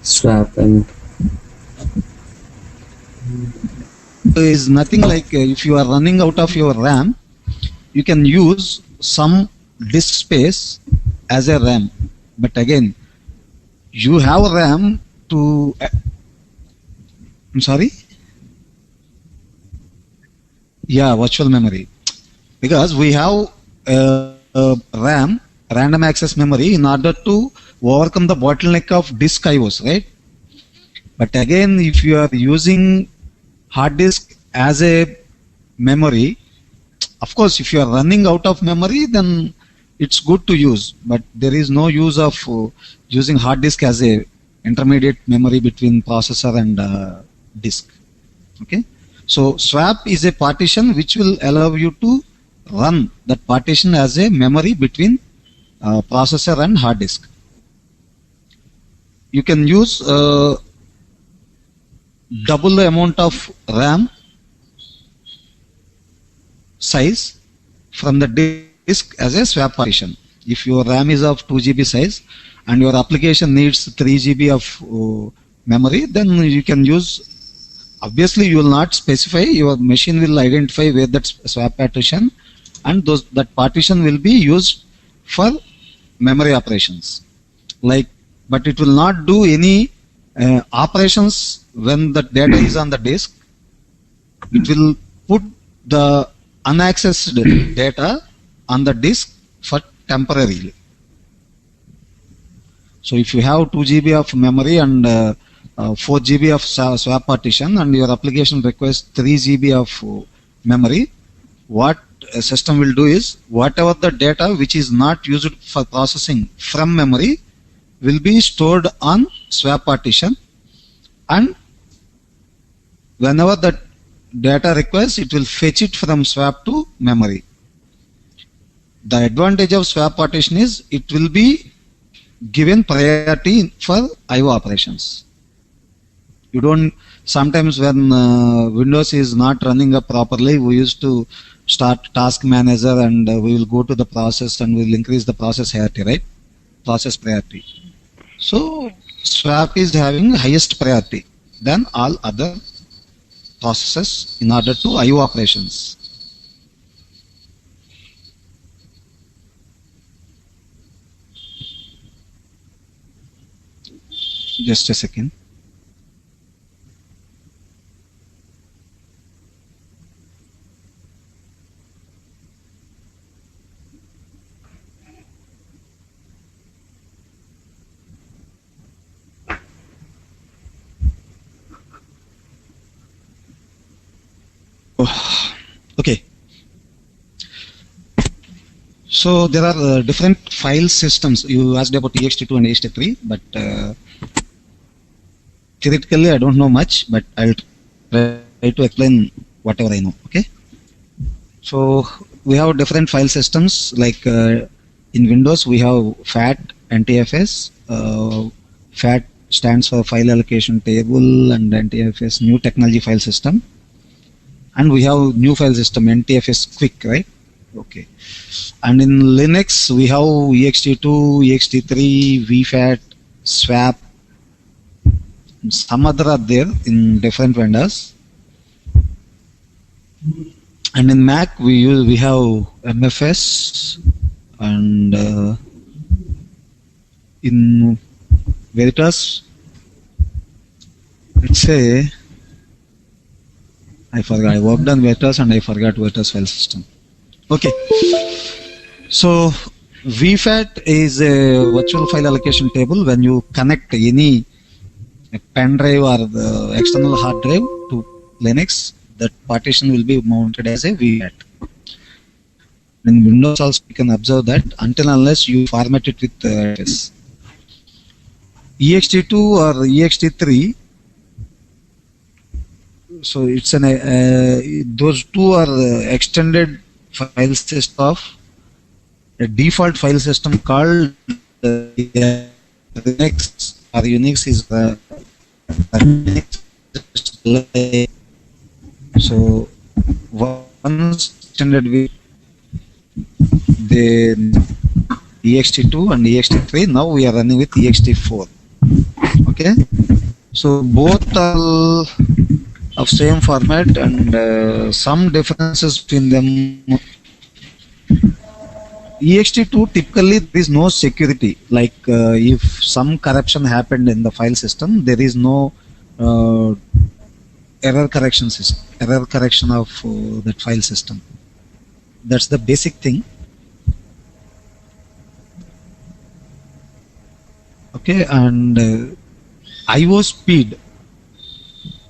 Speaker 3: Swap and
Speaker 1: is nothing like if you are running out of your RAM, you can use some disk space as a RAM. But again, you have RAM to. I'm sorry. Yeah, virtual memory, because we have RAM, random access memory, in order to overcome the bottleneck of disk IOs, right? But again, if you are using hard disk as a memory, of course, if you are running out of memory, then it's good to use. But there is no use of using hard disk as a intermediate memory between processor and disk. Okay. So swap is a partition which will allow you to run that partition as a memory between processor and hard disk. You can use double the amount of RAM size from the disk as a swap partition. If your RAM is of 2 GB size and your application needs 3 GB of memory, then you can use. Obviously, you will not specify. Your machine will identify where that swap partition, and that partition will be used for memory operations. But it will not do any operations when the data is on the disk. It will put the unaccessed data on the disk for temporarily. So if you have 2 GB of memory and 4 GB of swap partition, and your application requires 3 GB of memory, what a system will do is whatever the data which is not used for processing from memory will be stored on swap partition, and whenever the data requires, it will fetch it from swap to memory. The advantage of swap partition is it will be given priority for IO operations. You don't, sometimes when Windows is not running up properly, we used to start task manager and we will go to the process and we will increase the process hierarchy, right? Process priority. So swap is having highest priority than all other processes in order to IO operations. Just a second. Okay. So there are different file systems. You asked about ext2 and ext3, but theoretically I don't know much, but I'll try to explain whatever I know. Okay. So we have different file systems. Like in Windows, we have FAT, NTFS. FAT stands for File Allocation Table, and NTFS New Technology File System. And we have new file system NTFS Quick, right? Okay. And in Linux, we have ext2, ext3, vfat, swap. Some other are there in different vendors. And in Mac, we have MFS, and in Veritas, let's say, I forgot. I worked on Veritas and I forgot Veritas file system. Okay. So vfat is a virtual file allocation table. When you connect any pen drive or the external hard drive to Linux, that partition will be mounted as a vfat. In Windows also you can observe that until unless you format it with ext2 or ext3. So it's an those two are extended file system of a default file system called Linux or Unix is so once extended with the ext2 and ext3, now we are running with ext4. Okay, so both are of same format, and some differences between them. ext2 typically there is no security. Like if some corruption happened in the file system, there is no error correction of that file system. That's the basic thing. Okay, and IO speed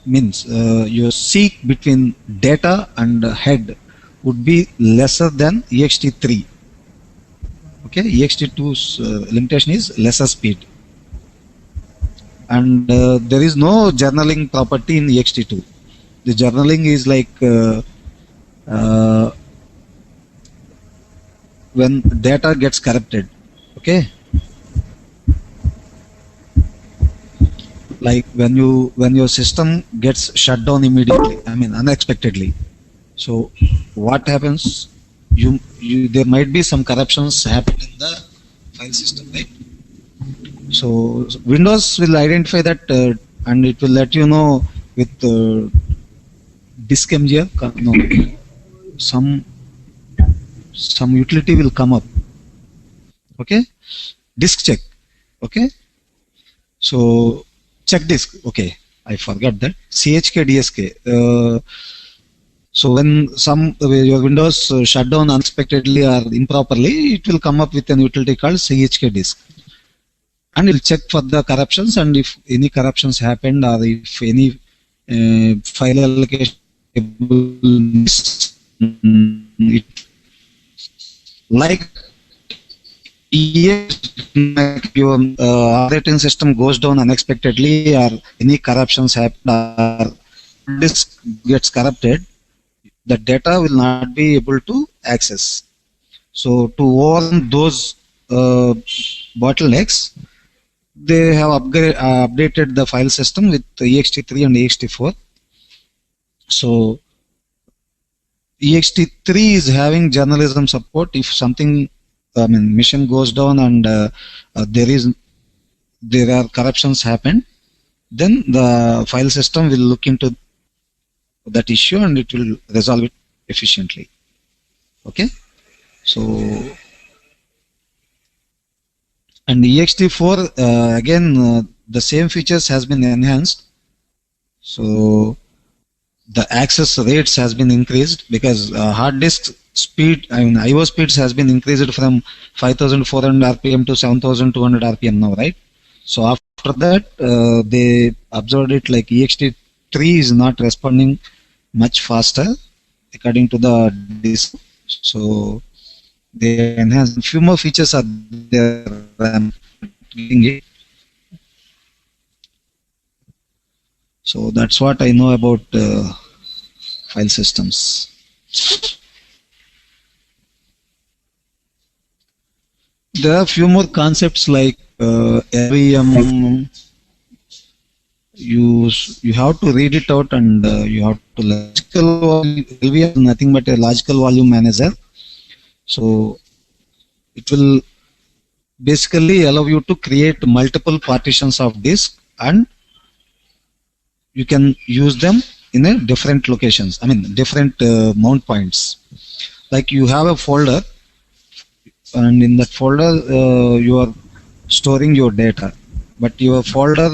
Speaker 1: means your seek between data and head would be lesser than ext3. Okay, ext2's limitation is lesser speed, and there is no journaling property in ext2. The journaling is like when data gets corrupted. Okay, like when your system gets shut down immediately, I mean unexpectedly. So what happens? There might be some corruptions happen in the file system, right? So Windows will identify that and it will let you know with diskmgr. No, some utility will come up. Okay, disk check. Okay, so check disk. Okay, I forgot that chk dsk. So when your Windows shut down unexpectedly or improperly, it will come up with an utility called chk disk, and it will check for the corruptions, and if any corruptions happened or if any file allocation like if your operating system goes down unexpectedly or any corruptions happen or disk gets corrupted, the data will not be able to access. So to overcome those bottlenecks, they have updated the file system with ext3 and ext4. So ext3 is having journalism support. If something, I mean, mission goes down and there are corruptions happen, then the file system will look into that issue and it will resolve it efficiently. Okay, so and ext4 again the same features has been enhanced. So the access rates has been increased because hard disk speed, I mean IO speeds has been increased from 5400 RPM to 7200 RPM now, right? So after that they observed it like ext3 is not responding much faster according to the disk. So they enhance a few more features are there. So that's what I know about file systems. There are a few more concepts like LVM. You have to read it out, and you have to LVM is nothing but a logical volume manager. So it will basically allow you to create multiple partitions of disk, and you can use them in a different locations. I mean different mount points. Like you have a folder, and in that folder you are storing your data, but your folder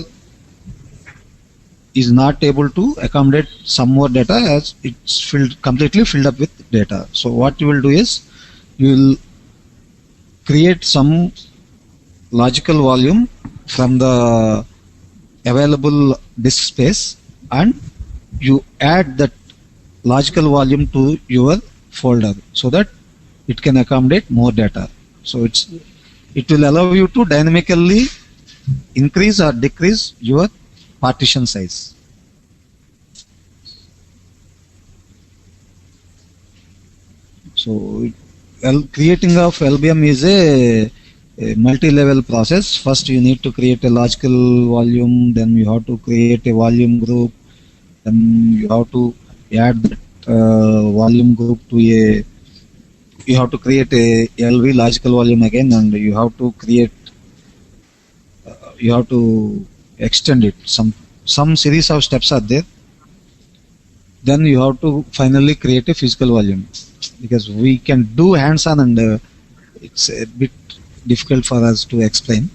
Speaker 1: is not able to accommodate some more data as it's completely filled up with data. So what you will do is you will create some logical volume from the available disk space, and you add that logical volume to your folder so that it can accommodate more data. So it will allow you to dynamically increase or decrease your partition size. So creating of LBM is a multi-level process. First you need to create a logical volume, then you have to create a volume group, then you have to add that volume group to you have to create a LV logical volume again, and you have to extend it. Some series of steps are there. Then you have to finally create a physical volume, because we can do hands-on, and it's a bit difficult for us to explain.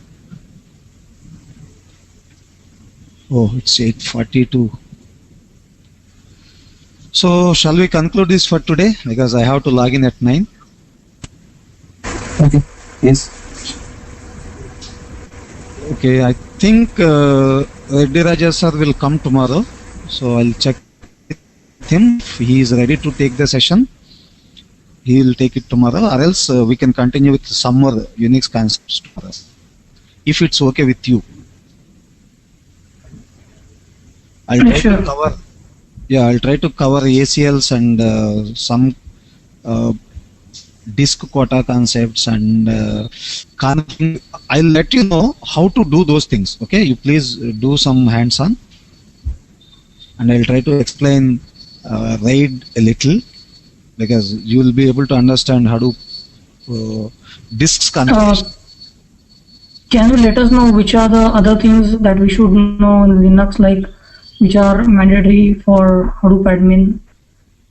Speaker 1: Oh, it's 8:42. So shall we conclude this for today, because I have to log in at 9.
Speaker 5: Okay. Yes.
Speaker 1: Okay, I think Reddy Raja sir will come tomorrow, so I'll check with him. If he is ready to take the session, he will take it tomorrow, or else we can continue with some more Unix concepts tomorrow, if it's okay with you. I'll try to cover. Yeah, I'll try to cover ACLs and some disk quota concepts and I'll let you know how to do those things. Okay, you please do some hands-on, and I'll try to explain RAID a little, because you will be able to understand how to disks configuration.
Speaker 6: Can you let us know which are the other things that we should know in Linux, like which are mandatory for Hadoop admin,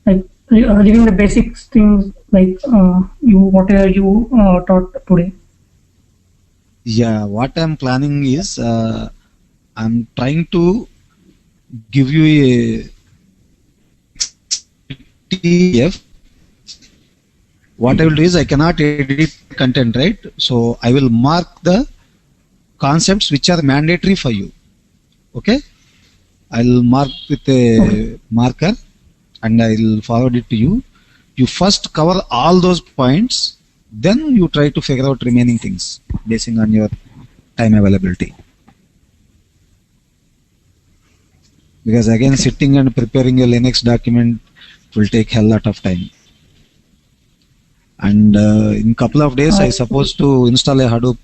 Speaker 6: like leaving the basics things like whatever you taught today?
Speaker 1: Yeah, what I'm planning is I'm trying to give you a PDF. What I will do is I cannot edit content, right? So I will mark the concepts which are mandatory for you. Okay, I'll mark with a marker and I'll forward it to you. You first cover all those points, then you try to figure out remaining things basing on your time availability. Because again, sitting and preparing a Linux document will take hell lot of time. And in couple of days, I supposed to install a Hadoop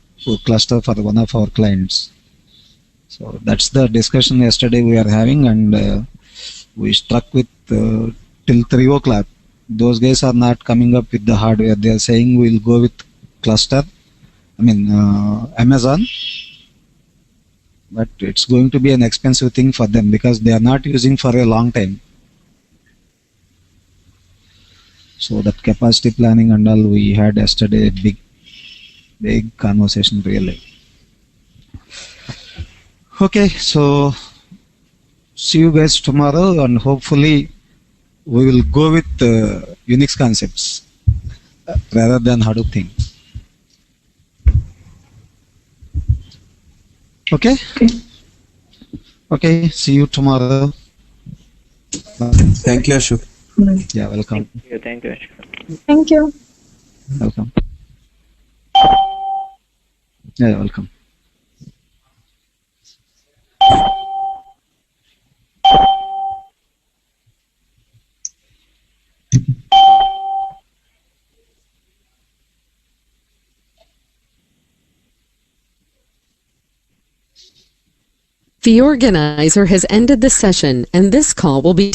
Speaker 1: cluster for one of our clients. So that's the discussion yesterday we are having, and we struck with till 3 o'clock. Those guys are not coming up with the hardware. They are saying we'll go with cluster, Amazon. But it's going to be an expensive thing for them because they are not using for a long time. So that capacity planning and all we had yesterday, big conversation really. Okay, so see you guys tomorrow, and hopefully we will go with Unix concepts rather than Hadoop thing. Okay? Okay, see you tomorrow. Bye.
Speaker 5: Thank you, Ashok.
Speaker 1: Yeah, welcome.
Speaker 4: Thank you, Ashok.
Speaker 2: Thank you.
Speaker 1: Welcome. Yeah, welcome.
Speaker 5: The organizer has ended the session, and this call will be